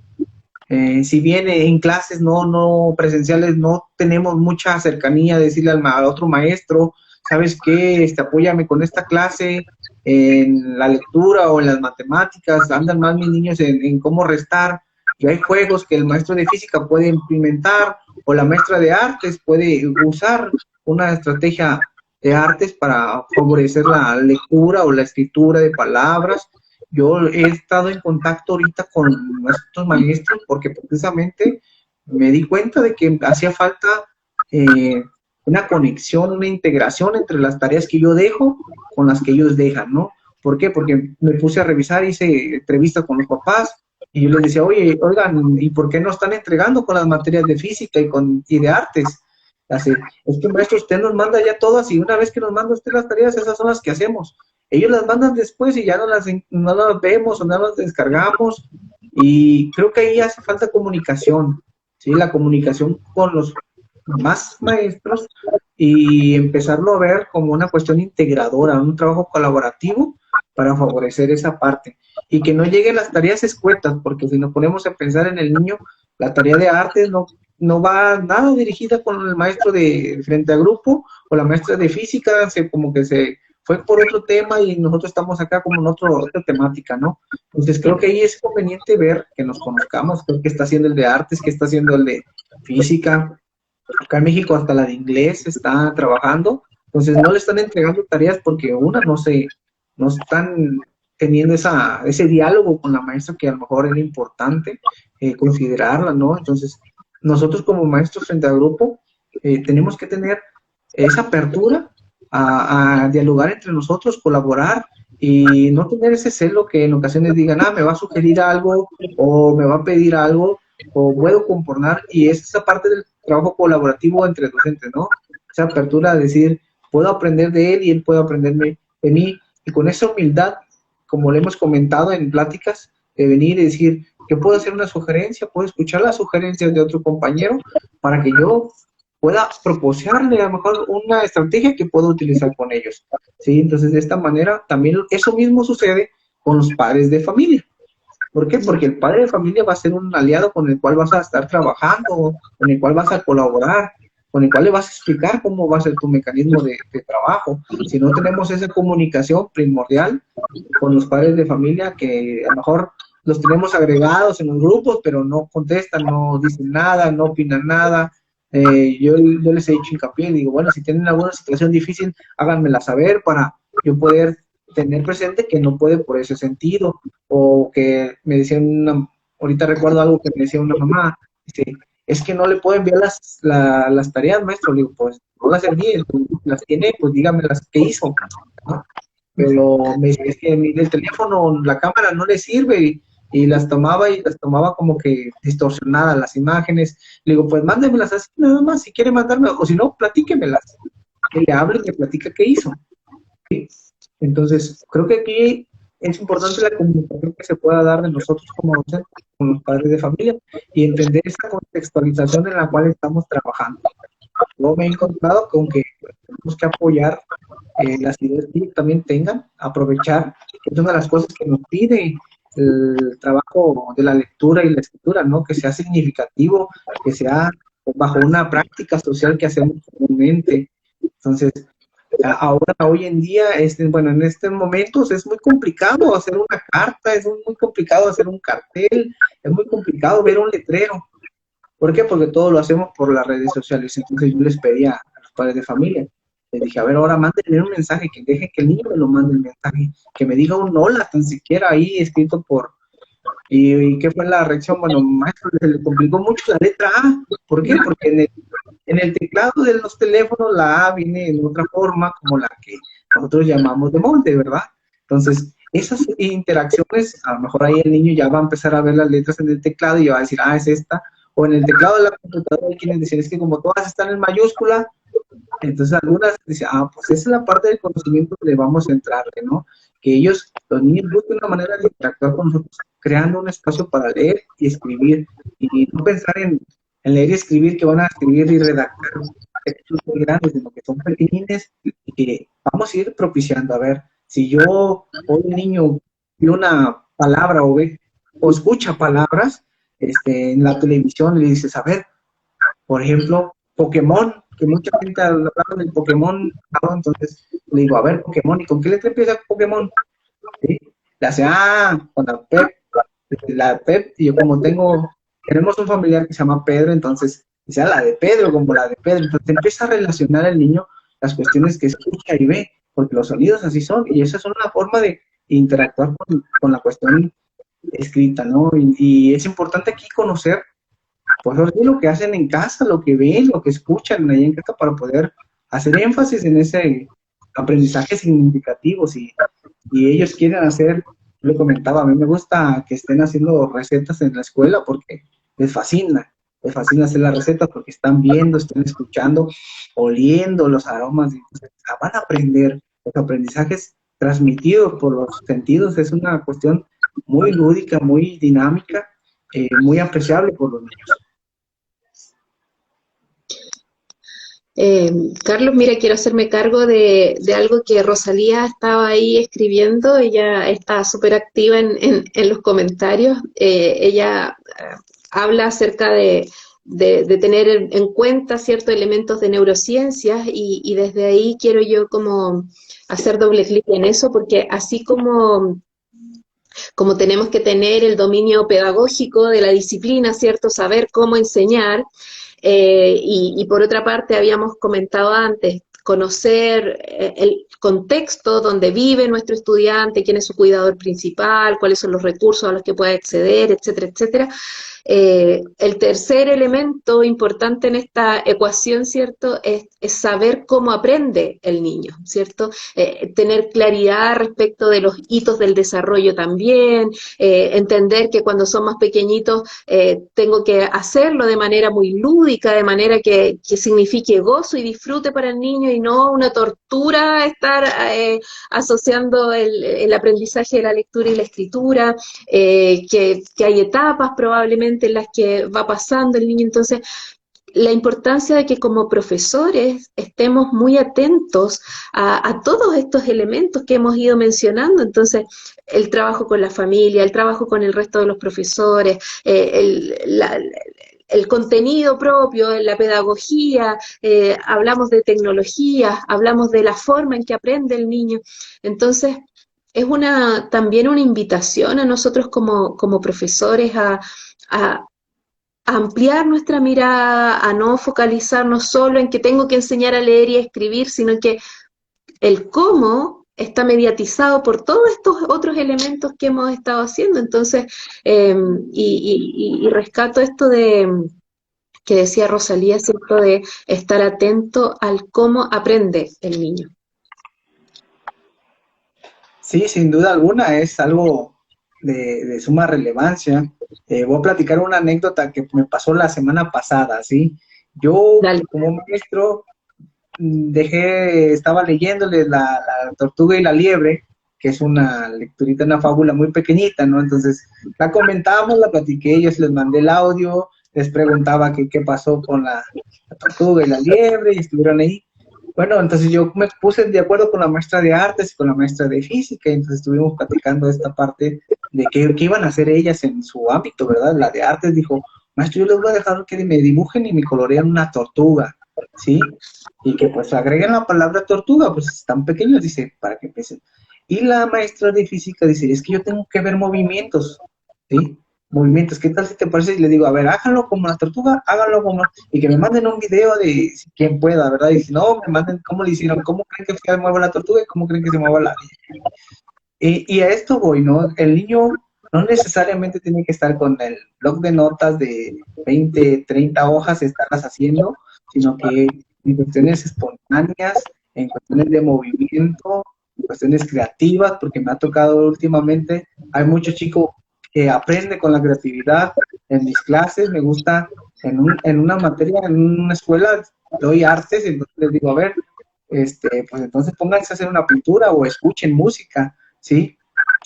si bien en clases no presenciales no tenemos mucha cercanía, decirle al otro maestro, ¿sabes qué? Apóyame con esta clase en la lectura o en las matemáticas, andan más mis niños en cómo restar, y hay juegos que el maestro de física puede implementar, o la maestra de artes puede usar una estrategia de artes para favorecer la lectura o la escritura de palabras. Yo he estado en contacto ahorita con nuestros maestros porque precisamente me di cuenta de que hacía falta una conexión, una integración entre las tareas que yo dejo con las que ellos dejan, ¿no? ¿Por qué? Porque me puse a revisar, hice entrevistas con los papás y yo les decía, oye, oigan, ¿y por qué no están entregando con las materias de física y de artes? Así, es que maestro, usted nos manda ya todas y una vez que nos manda usted las tareas, esas son las que hacemos. Ellos las mandan después y ya no las vemos o no las descargamos, y creo que ahí hace falta comunicación, ¿sí? La comunicación con los más maestros y empezarlo a ver como una cuestión integradora, un trabajo colaborativo para favorecer esa parte y que no lleguen las tareas escuetas, porque si nos ponemos a pensar en el niño, la tarea de arte no va nada dirigida con el maestro de frente a grupo o la maestra de física, como que se fue por otro tema y nosotros estamos acá como en otra temática, ¿no? Entonces creo que ahí es conveniente ver que nos conozcamos, qué está haciendo el de artes, qué está haciendo el de física. Acá en México hasta la de inglés está trabajando, entonces no le están entregando tareas porque no están teniendo ese diálogo con la maestra que a lo mejor era importante considerarla, ¿no? Entonces, nosotros como maestros frente al grupo tenemos que tener esa apertura a dialogar entre nosotros, colaborar y no tener ese celo que en ocasiones digan, me va a sugerir algo o me va a pedir algo o puedo componer, y es esa parte del trabajo colaborativo entre docentes, ¿no? Esa apertura a decir, puedo aprender de él y él puede aprenderme de mí, y con esa humildad, como le hemos comentado en pláticas, de venir y decir, yo puedo hacer una sugerencia, puedo escuchar las sugerencias de otro compañero para que yo pueda proporcionarle a lo mejor una estrategia que puedo utilizar con ellos. ¿Sí? Entonces, de esta manera, también eso mismo sucede con los padres de familia. ¿Por qué? Porque el padre de familia va a ser un aliado con el cual vas a estar trabajando, con el cual vas a colaborar, con el cual le vas a explicar cómo va a ser tu mecanismo de trabajo. Si no tenemos esa comunicación primordial con los padres de familia, que a lo mejor los tenemos agregados en los grupos, pero no contestan, no dicen nada, no opinan nada. Yo les he dicho hincapié, digo, bueno, si tienen alguna situación difícil, háganmela saber para yo poder tener presente que no puede por ese sentido, o que me decían, ahorita recuerdo algo que me decía una mamá, dice, es que no le puedo enviar las tareas, maestro. Le digo, pues no las envíe, las tiene, pues dígame las que hizo, ¿no? Pero me dice, es que el teléfono, la cámara no le sirve, y las tomaba como que distorsionadas las imágenes. Le digo, pues mándemelas así nada más, si quiere mandarme, o si no, platíquemelas, que le hable y le platica qué hizo. ¿Sí? Entonces, creo que aquí es importante la comunicación que se pueda dar de nosotros como docentes, con los padres de familia, y entender esa contextualización en la cual estamos trabajando. Yo me he encontrado con que tenemos que apoyar las ideas que ellos también tengan, aprovechar, que es una de las cosas que nos pide el trabajo de la lectura y la escritura, ¿no? Que sea significativo, que sea bajo una práctica social que hacemos comúnmente. Entonces, ahora, hoy en día, bueno, en estos momentos es muy complicado hacer una carta, es muy complicado hacer un cartel, es muy complicado ver un letrero. ¿Por qué? Porque todo lo hacemos por las redes sociales. Entonces yo les pedía a los padres de familia, les dije, a ver, ahora mándenme un mensaje, que deje que el niño me lo mande el mensaje, que me diga un hola, tan siquiera ahí escrito por... ¿Y qué fue la reacción? Bueno, maestro, se le complicó mucho la letra A. ¿Por qué? Porque en el teclado de los teléfonos la A viene en otra forma, como la que nosotros llamamos de molde, ¿verdad? Entonces, esas interacciones, a lo mejor ahí el niño ya va a empezar a ver las letras en el teclado y va a decir, ah, es esta. O en el teclado de la computadora hay quienes dicen, es que como todas están en mayúscula, entonces algunas dicen, ah, pues esa es la parte del conocimiento que le vamos a entrarle, ¿no? Que ellos, los niños, busquen una manera de interactuar con nosotros, creando un espacio para leer y escribir, y no pensar en leer y escribir, que van a escribir y redactar textos muy grandes, sino que son pequeñines y que vamos a ir propiciando. A ver, si yo, hoy un niño ve una palabra o escucha palabras en la televisión, le dices, a ver, por ejemplo, Pokémon, que mucha gente habla del Pokémon, ¿no? Entonces le digo, a ver, Pokémon, ¿y con qué letra empieza Pokémon? ¿Sí? Le hace, con la Pep, y yo como tenemos un familiar que se llama Pedro, entonces, dice, la de Pedro, como la de Pedro, entonces empieza a relacionar al niño las cuestiones que escucha y ve, porque los sonidos así son, y esa es una forma de interactuar con la cuestión escrita, ¿no? Y es importante aquí conocer pues lo que hacen en casa, lo que ven, lo que escuchan ahí en casa para poder hacer énfasis en ese aprendizaje significativo. Si ellos quieren hacer, le comentaba, a mí me gusta que estén haciendo recetas en la escuela porque les fascina hacer las recetas porque están viendo, están escuchando, oliendo los aromas, y entonces, van a aprender. Los aprendizajes transmitidos por los sentidos es una cuestión muy lúdica, muy dinámica, muy apreciable por los niños. Carlos, mira, quiero hacerme cargo de algo que Rosalía estaba ahí escribiendo. Ella está súper activa en los comentarios. Ella habla acerca de tener en cuenta ciertos elementos de neurociencias, y desde ahí quiero yo como hacer doble clic en eso, porque así como tenemos que tener el dominio pedagógico de la disciplina, ¿cierto? Saber cómo enseñar. Y por otra parte, habíamos comentado antes, conocer el contexto donde vive nuestro estudiante, quién es su cuidador principal, cuáles son los recursos a los que puede acceder, etcétera, etcétera. El tercer elemento importante en esta ecuación, ¿cierto?, es saber cómo aprende el niño, ¿cierto? Tener claridad respecto de los hitos del desarrollo también, entender que cuando son más pequeñitos tengo que hacerlo de manera muy lúdica, de manera que signifique gozo y disfrute para el niño, y no una tortura estar asociando el aprendizaje de la lectura y la escritura, que hay etapas probablemente en las que va pasando el niño. Entonces, la importancia de que como profesores estemos muy atentos a todos estos elementos que hemos ido mencionando. Entonces, el trabajo con la familia, el trabajo con el resto de los profesores, el contenido propio, la pedagogía, hablamos de tecnología, hablamos de la forma en que aprende el niño. Entonces, es también una invitación a nosotros como profesores a ampliar nuestra mirada, a no focalizarnos solo en que tengo que enseñar a leer y a escribir, sino que el cómo está mediatizado por todos estos otros elementos que hemos estado haciendo. Entonces, y rescato esto que decía Rosalía, ¿cierto?, de estar atento al cómo aprende el niño. Sí, sin duda alguna, es algo de suma relevancia. Voy a platicar una anécdota que me pasó la semana pasada, ¿sí? Yo, Dale. como maestro, estaba leyéndole la Tortuga y la Liebre, que es una lecturita, una fábula muy pequeñita, ¿no? Entonces, la comentamos, la platiqué, yo les mandé el audio, les preguntaba qué pasó con la Tortuga y la Liebre, y estuvieron ahí. Bueno, entonces yo me puse de acuerdo con la maestra de artes y con la maestra de física, y entonces estuvimos platicando esta parte de qué iban a hacer ellas en su ámbito, ¿verdad? La de artes dijo, maestro, yo les voy a dejar que me dibujen y me colorean una tortuga, ¿sí? Y que pues agreguen la palabra tortuga, pues están pequeños, dice, para que empiecen. Y la maestra de física dice, es que yo tengo que ver movimientos, ¿sí? Movimientos, ¿qué tal si te parece? Y le digo, a ver, háganlo como la tortuga, háganlo como, y que me manden un video de quien pueda, ¿verdad? Y si no, me manden cómo le hicieron, cómo creen que se mueva la tortuga y cómo creen que se mueva la... Y a esto voy, ¿no? El niño no necesariamente tiene que estar con el blog de notas de 20, 30 hojas, estarlas haciendo, sino que en cuestiones espontáneas, en cuestiones de movimiento, en cuestiones creativas, porque me ha tocado últimamente, hay muchos chicos que aprenden con la creatividad en mis clases, me gusta en una materia, en una escuela, doy artes, entonces les digo, a ver, pues entonces pónganse a hacer una pintura o escuchen música, ¿sí?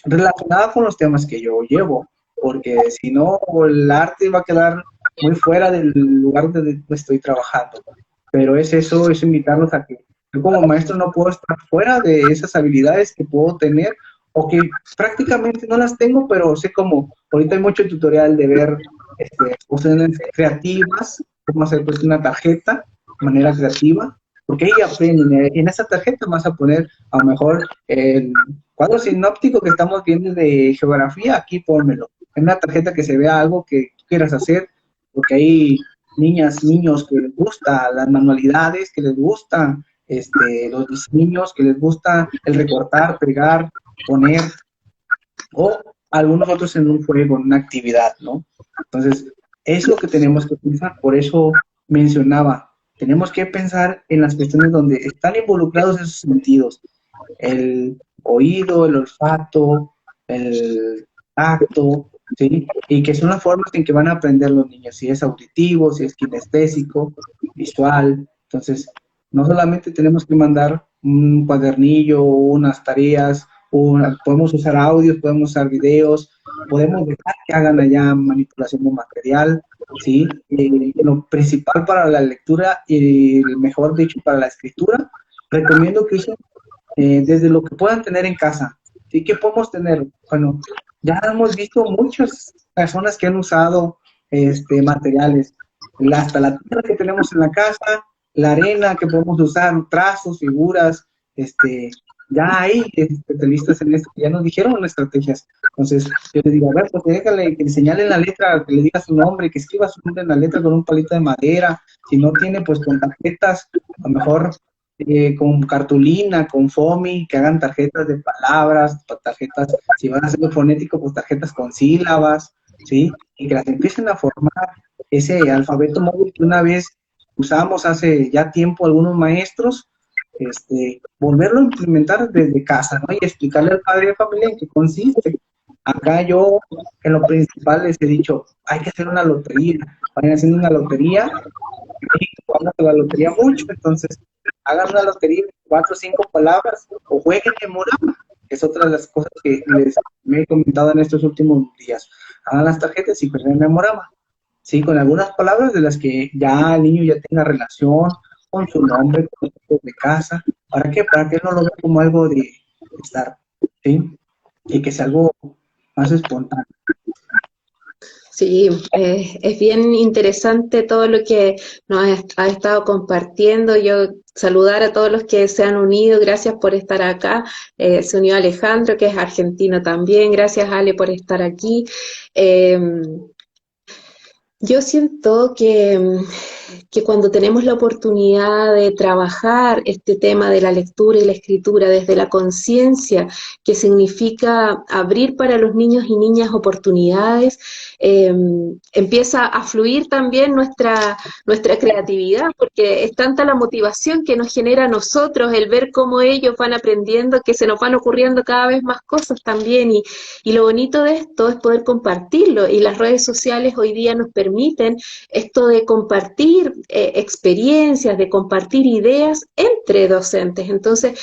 Relacionada con los temas que yo llevo, porque si no, el arte va a quedar muy fuera del lugar donde estoy trabajando. Pero es eso, es invitarlos a que yo como maestro no puedo estar fuera de esas habilidades que puedo tener o que prácticamente no las tengo, pero sé como, ahorita hay mucho tutorial de ver cuestiones creativas, cómo hacer pues una tarjeta de manera creativa, porque ahí aprenden, en esa tarjeta vas a poner a lo mejor el cuadro sinóptico que estamos viendo de geografía, aquí pónmelo. En una tarjeta que se vea algo que tú quieras hacer, porque hay niñas, niños que les gusta las manualidades, que les gustan los diseños, que les gusta el recortar, pegar, poner, o algunos otros en un juego, en una actividad, ¿no? Entonces, es lo que tenemos que pensar, por eso mencionaba, tenemos que pensar en las cuestiones donde están involucrados esos sentidos, el oído, el olfato, el tacto, ¿sí? Y que son las formas en que van a aprender los niños, si es auditivo, si es kinestésico, visual. Entonces, no solamente tenemos que mandar un cuadernillo, unas tareas, podemos usar audios, podemos usar videos, podemos dejar que hagan allá manipulación de material, ¿sí? Lo principal para la lectura y, mejor dicho, para la escritura, recomiendo que usen desde lo que puedan tener en casa. ¿Sí? ¿Qué podemos tener? Bueno, ya hemos visto muchas personas que han usado materiales, hasta la tierra que tenemos en la casa, la arena que podemos usar, trazos, figuras, ya hay especialistas en esto que ya nos dijeron estrategias. Entonces, yo les digo, a ver, pues déjale que le señale la letra, que le diga su nombre, que escriba su nombre en la letra con un palito de madera. Si no tiene, pues con tarjetas, a lo mejor con cartulina, con foamy, que hagan tarjetas de palabras, tarjetas, si van a hacerlo fonético, pues tarjetas con sílabas, ¿sí? Y que las empiecen a formar ese alfabeto móvil que una vez usamos hace ya tiempo algunos maestros, volverlo a implementar desde casa, ¿no? Y explicarle al padre de familia en qué consiste. Acá yo, en lo principal, les he dicho, hay que hacer una lotería. Vayan haciendo una lotería, y jugamos a la lotería mucho, entonces hagan una lotería de 4 o 5 palabras, o jueguen memorama, que es otra de las cosas que me he comentado en estos últimos días. Hagan las tarjetas y jueguen memorama, ¿sí? Con algunas palabras de las que ya el niño ya tenga relación con su nombre, con su de casa. ¿Para qué? Para que él no lo vea como algo de estar, ¿sí? Y que sea algo más espontáneo. Sí, es bien interesante todo lo que nos ha estado compartiendo. Yo saludar a todos los que se han unido, gracias por estar acá. Se unió Alejandro, que es argentino también. Gracias, Ale, por estar aquí. Eh, yo siento que cuando tenemos la oportunidad de trabajar este tema de la lectura y la escritura desde la conciencia, que significa abrir para los niños y niñas oportunidades, empieza a fluir también nuestra creatividad, porque es tanta la motivación que nos genera a nosotros el ver cómo ellos van aprendiendo, que se nos van ocurriendo cada vez más cosas también, y lo bonito de esto es poder compartirlo, y las redes sociales hoy día nos permiten esto de compartir experiencias, de compartir ideas entre docentes. Entonces,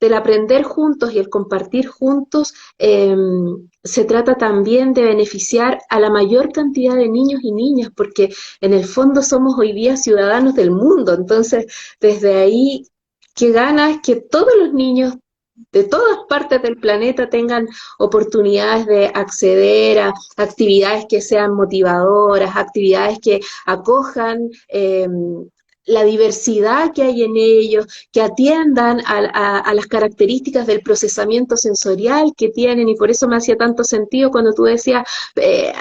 del aprender juntos y el compartir juntos, se trata también de beneficiar a la mayor cantidad de niños y niñas, porque en el fondo somos hoy día ciudadanos del mundo. Entonces, desde ahí, qué ganas que todos los niños de todas partes del planeta tengan oportunidades de acceder a actividades que sean motivadoras, actividades que acojan la diversidad que hay en ellos, que atiendan a las características del procesamiento sensorial que tienen, y por eso me hacía tanto sentido cuando tú decías,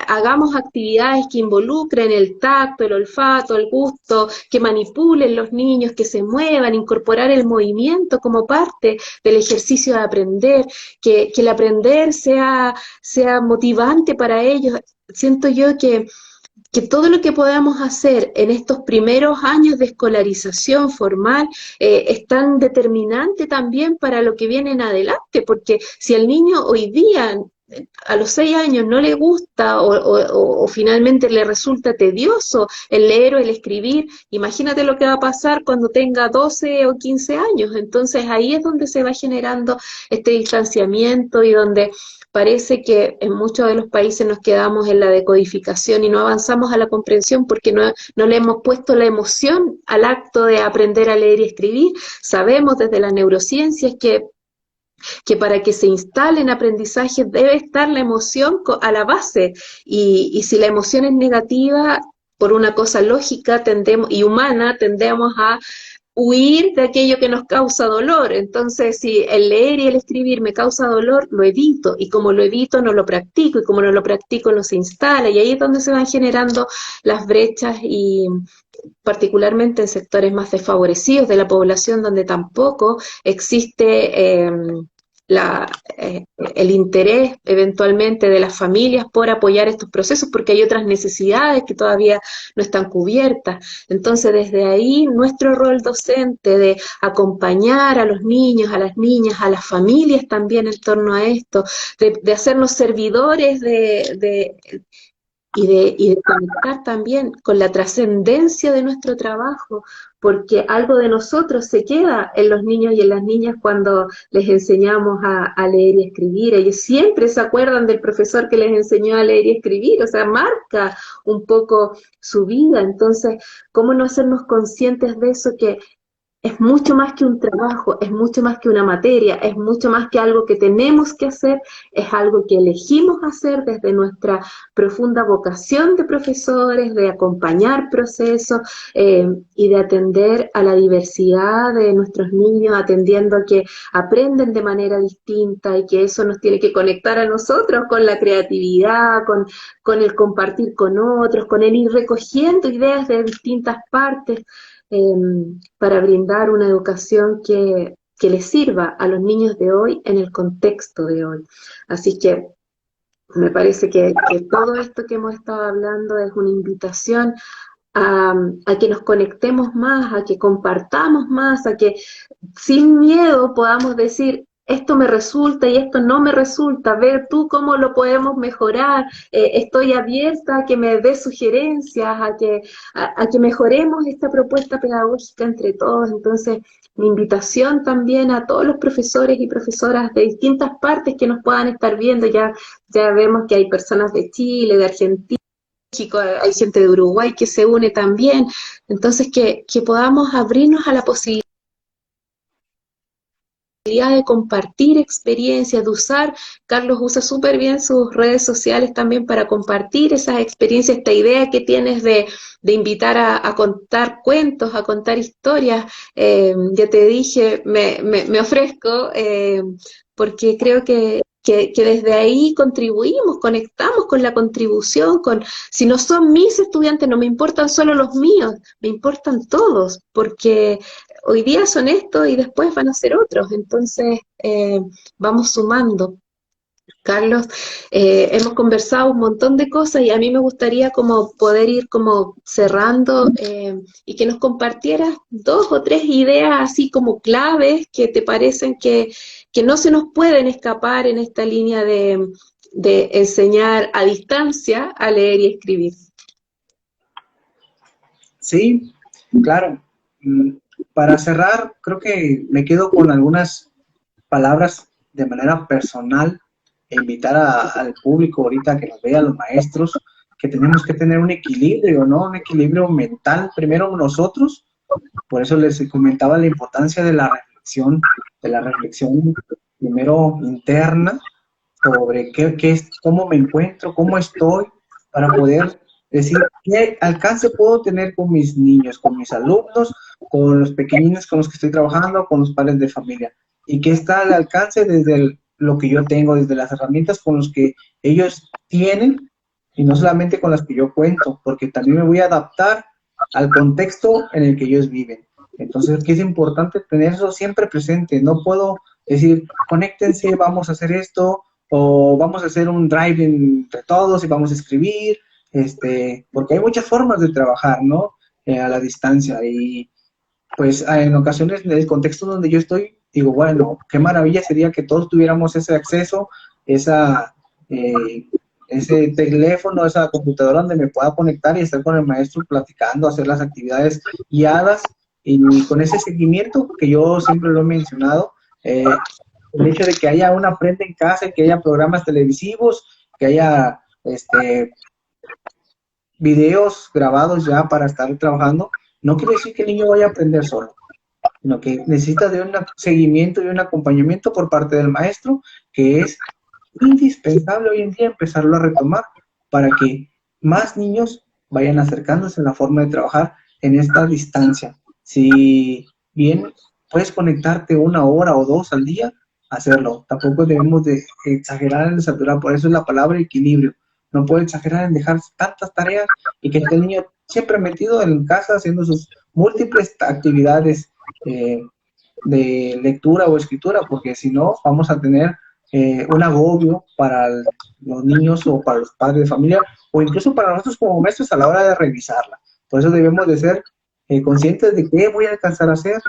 hagamos actividades que involucren el tacto, el olfato, el gusto, que manipulen los niños, que se muevan, incorporar el movimiento como parte del ejercicio de aprender, que el aprender sea motivante para ellos. Siento yo que todo lo que podamos hacer en estos primeros años de escolarización formal es tan determinante también para lo que viene en adelante, porque si el niño hoy día a los 6 años no le gusta o finalmente le resulta tedioso el leer o el escribir, imagínate lo que va a pasar cuando tenga 12 o 15 años. Entonces ahí es donde se va generando este distanciamiento y donde parece que en muchos de los países nos quedamos en la decodificación y no avanzamos a la comprensión porque no le hemos puesto la emoción al acto de aprender a leer y escribir. Sabemos desde las neurociencias que para que se instalen aprendizajes debe estar la emoción a la base, y si la emoción es negativa, por una cosa lógica y humana, tendemos a huir de aquello que nos causa dolor. Entonces, si el leer y el escribir me causa dolor, lo evito, y como lo evito, no lo practico, y como no lo practico, no se instala, y ahí es donde se van generando las brechas, y particularmente en sectores más desfavorecidos de la población, donde tampoco existe el interés eventualmente de las familias por apoyar estos procesos, porque hay otras necesidades que todavía no están cubiertas. Entonces, desde ahí, nuestro rol docente de acompañar a los niños, a las niñas, a las familias también en torno a esto, de hacernos servidores y de conectar también con la trascendencia de nuestro trabajo, porque algo de nosotros se queda en los niños y en las niñas cuando les enseñamos a leer y escribir. Ellos siempre se acuerdan del profesor que les enseñó a leer y escribir, o sea, marca un poco su vida. Entonces, ¿cómo no hacernos conscientes de eso, que es mucho más que un trabajo, es mucho más que una materia, es mucho más que algo que tenemos que hacer, es algo que elegimos hacer desde nuestra profunda vocación de profesores, de acompañar procesos y de atender a la diversidad de nuestros niños, atendiendo a que aprenden de manera distinta, y que eso nos tiene que conectar a nosotros con la creatividad, con el compartir con otros, con el ir recogiendo ideas de distintas partes, para brindar una educación que les sirva a los niños de hoy en el contexto de hoy. Así que me parece que todo esto que hemos estado hablando es una invitación a que nos conectemos más, a que compartamos más, a que sin miedo podamos decir, esto me resulta y esto no me resulta, ver tú cómo lo podemos mejorar, estoy abierta a que me des sugerencias, a que mejoremos esta propuesta pedagógica entre todos. Entonces, mi invitación también a todos los profesores y profesoras de distintas partes que nos puedan estar viendo, ya vemos que hay personas de Chile, de Argentina, México, hay gente de Uruguay que se une también, entonces que podamos abrirnos a la posibilidad de compartir experiencias, de usar, Carlos usa súper bien sus redes sociales también para compartir esas experiencias, esta idea que tienes de invitar a contar cuentos, a contar historias. Ya te dije, me ofrezco, porque creo que desde ahí contribuimos, conectamos con la contribución, si no son mis estudiantes, no me importan solo los míos, me importan todos, porque hoy día son estos y después van a ser otros, entonces vamos sumando. Carlos, hemos conversado un montón de cosas y a mí me gustaría como poder ir como cerrando, y que nos compartieras 2 o 3 ideas así como claves que te parecen que no se nos pueden escapar en esta línea de enseñar a distancia a leer y escribir. Sí, claro. Para cerrar, creo que me quedo con algunas palabras de manera personal e invitar al público ahorita que nos vea, a los maestros, que tenemos que tener un equilibrio, ¿no? Un equilibrio mental, primero nosotros. Por eso les comentaba la importancia de la reflexión primero interna, sobre cómo me encuentro, cómo estoy, para poder decir qué alcance puedo tener con mis niños, con mis alumnos, con los pequeñines con los que estoy trabajando, con los padres de familia, y qué está al alcance desde lo que yo tengo, desde las herramientas con las que ellos tienen, y no solamente con las que yo cuento, porque también me voy a adaptar al contexto en el que ellos viven. Entonces, que es importante tener eso siempre presente. No puedo decir, conéctense, vamos a hacer esto, o vamos a hacer un drive entre todos y vamos a escribir, porque hay muchas formas de trabajar, ¿no? A la distancia. Y pues en ocasiones, en el contexto donde yo estoy, digo, bueno, qué maravilla sería que todos tuviéramos ese acceso, ese teléfono, esa computadora donde me pueda conectar y estar con el maestro platicando, hacer las actividades guiadas y con ese seguimiento que yo siempre lo he mencionado. El hecho de que haya un aprende en casa, que haya programas televisivos, que haya videos grabados ya para estar trabajando, no quiere decir que el niño vaya a aprender solo, sino que necesita de un seguimiento y un acompañamiento por parte del maestro, que es indispensable hoy en día empezarlo a retomar para que más niños vayan acercándose a la forma de trabajar en esta distancia. Si bien puedes conectarte 1 hora o 2 al día, hacerlo. Tampoco debemos de exagerar en saturar, por eso es la palabra equilibrio. No puedo exagerar en dejar tantas tareas y que esté el niño siempre metido en casa haciendo sus múltiples actividades de lectura o escritura, porque si no vamos a tener un agobio para los niños o para los padres de familia, o incluso para nosotros como maestros a la hora de revisarla. Por eso debemos de ser conscientes de qué voy a alcanzar a hacer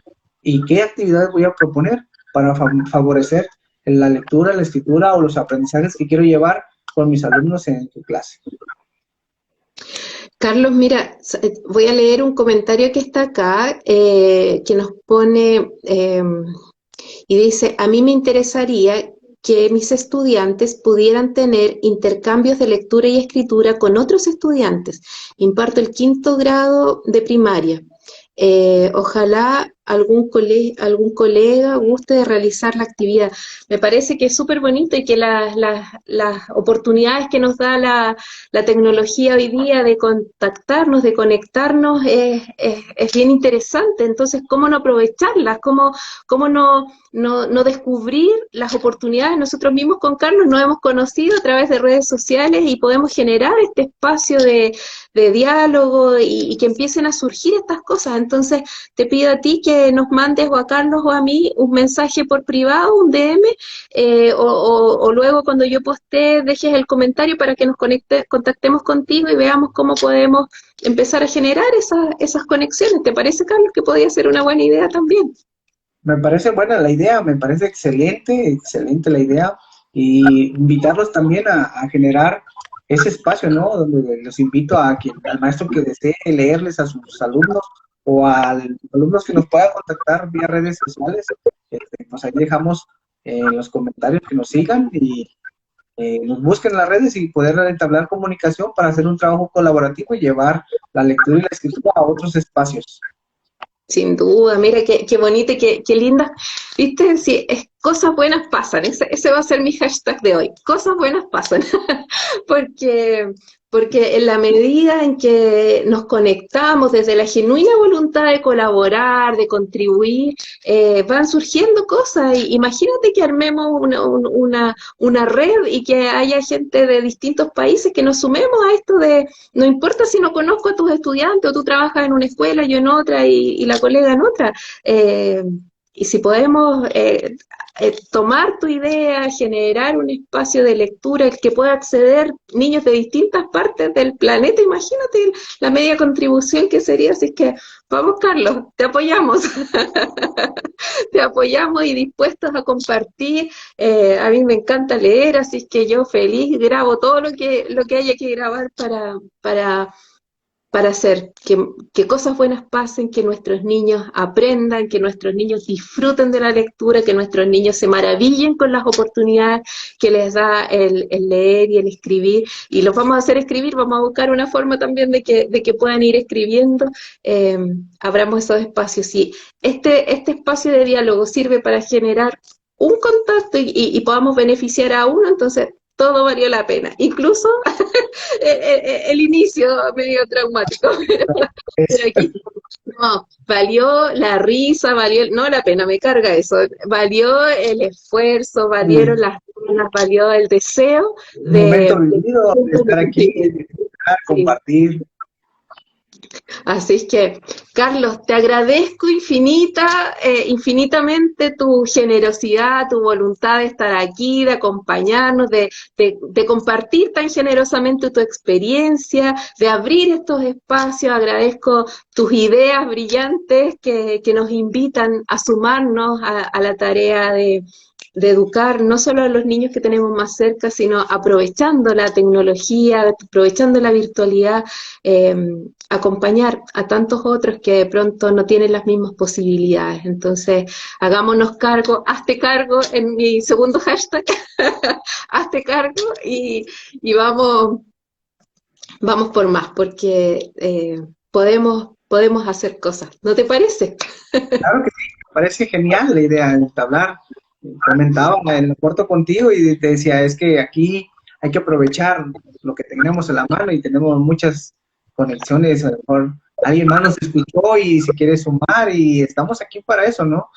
y qué actividades voy a proponer para favorecer la lectura, la escritura o los aprendizajes que quiero llevar con mis alumnos en tu clase. Carlos, mira, voy a leer un comentario que está acá, que nos pone, y dice, a mí me interesaría que mis estudiantes pudieran tener intercambios de lectura y escritura con otros estudiantes. Imparto el 5º grado de primaria. Ojalá algún colega guste de realizar la actividad. Me parece que es súper bonito y que las oportunidades que nos da la tecnología hoy día de contactarnos, de conectarnos, es bien interesante. Entonces, ¿cómo no aprovecharlas? ¿Cómo no descubrir las oportunidades? Nosotros mismos con Carlos nos hemos conocido a través de redes sociales y podemos generar este espacio de diálogo y que empiecen a surgir estas cosas. Entonces, te pido a ti que nos mandes o a Carlos o a mí un mensaje por privado, un DM, o luego cuando yo postee dejes el comentario para que nos contactemos contigo y veamos cómo podemos empezar a generar esas conexiones. ¿Te parece, Carlos, que podría ser una buena idea también? Me parece buena la idea, me parece excelente la idea, y invitarlos también a generar ese espacio, ¿no? Donde los invito al maestro que desee leerles a sus alumnos o a los alumnos que nos pueda contactar vía redes sociales, pues ahí dejamos en los comentarios que nos sigan y nos busquen en las redes y poder entablar comunicación para hacer un trabajo colaborativo y llevar la lectura y la escritura a otros espacios. Sin duda, mira qué bonita y qué linda. Viste, sí, cosas buenas pasan, ese va a ser mi hashtag de hoy, cosas buenas pasan, porque, porque en la medida en que nos conectamos desde la genuina voluntad de colaborar, de contribuir, van surgiendo cosas. Imagínate que armemos una red y que haya gente de distintos países que nos sumemos a esto de, no importa si no conozco a tus estudiantes o tú trabajas en una escuela, yo en otra y la colega en otra. Y si podemos tomar tu idea, generar un espacio de lectura al que pueda acceder niños de distintas partes del planeta, imagínate la media contribución que sería. Así que vamos, Carlos, te apoyamos. Te apoyamos y dispuestos a compartir. A mí me encanta leer, así que yo feliz grabo todo lo que haya que grabar para hacer que cosas buenas pasen, que nuestros niños aprendan, que nuestros niños disfruten de la lectura, que nuestros niños se maravillen con las oportunidades que les da el leer y el escribir. Y los vamos a hacer escribir, vamos a buscar una forma también de que puedan ir escribiendo. Abramos esos espacios. Y este espacio de diálogo sirve para generar un contacto y podamos beneficiar a uno, entonces todo valió la pena, incluso el inicio medio traumático, pero aquí no, valió la risa, valió, no la pena, me carga eso, valió el esfuerzo, valieron las ganas, valió el deseo Un momento vivido, de estar aquí, de compartir. Así es que, Carlos, te agradezco infinitamente tu generosidad, tu voluntad de estar aquí, de acompañarnos, de compartir tan generosamente tu experiencia, de abrir estos espacios. Agradezco tus ideas brillantes que nos invitan a sumarnos a la tarea de educar no solo a los niños que tenemos más cerca, sino aprovechando la tecnología, aprovechando la virtualidad, acompañar a tantos otros que de pronto no tienen las mismas posibilidades. Entonces, hagámonos cargo, hazte cargo en mi segundo hashtag, hazte cargo y vamos por más, porque podemos hacer cosas. ¿No te parece? Claro que sí, me parece genial la idea de hablar. Comentaba en el corto contigo y te decía, es que aquí hay que aprovechar lo que tenemos en la mano y tenemos muchas conexiones. A lo mejor alguien más nos escuchó y se quiere sumar y estamos aquí para eso, ¿no?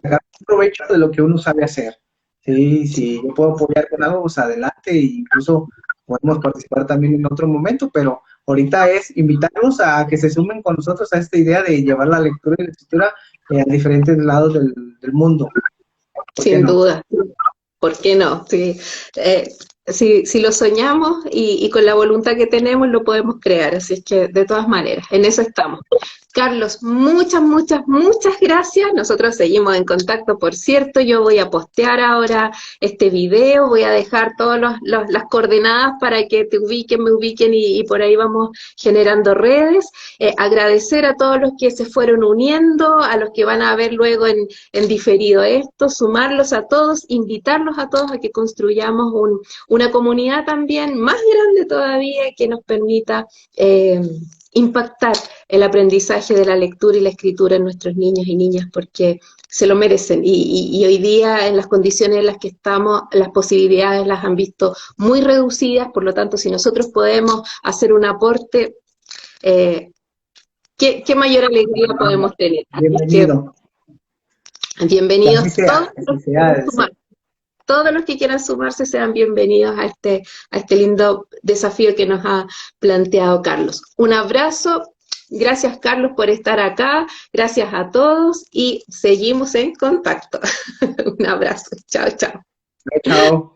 Sacar provecho de lo que uno sabe hacer. Sí, sí, yo puedo apoyar con algo, pues adelante, e incluso podemos participar también en otro momento, pero ahorita es invitarlos a que se sumen con nosotros a esta idea de llevar la lectura y la escritura a diferentes lados del mundo. Sin duda. ¿Por qué no? Sí, si lo soñamos y con la voluntad que tenemos lo podemos crear, así es que de todas maneras, en eso estamos. Carlos, muchas gracias. Nosotros seguimos en contacto, por cierto. Yo voy a postear ahora este video, voy a dejar todas las coordenadas para que te ubiquen, me ubiquen y por ahí vamos generando redes. Agradecer a todos los que se fueron uniendo, a los que van a ver luego en diferido esto, sumarlos a todos, invitarlos a todos a que construyamos una comunidad también más grande todavía que nos permita impactar el aprendizaje de la lectura y la escritura en nuestros niños y niñas, porque se lo merecen y hoy día en las condiciones en las que estamos las posibilidades las han visto muy reducidas. Por lo tanto, si nosotros podemos hacer un aporte, ¿qué mayor alegría podemos tener? Bienvenido. Bienvenidos todos. Todos los que quieran sumarse sean bienvenidos a este lindo desafío que nos ha planteado Carlos. Un abrazo, gracias Carlos por estar acá, gracias a todos y seguimos en contacto. Un abrazo, chao. Chao.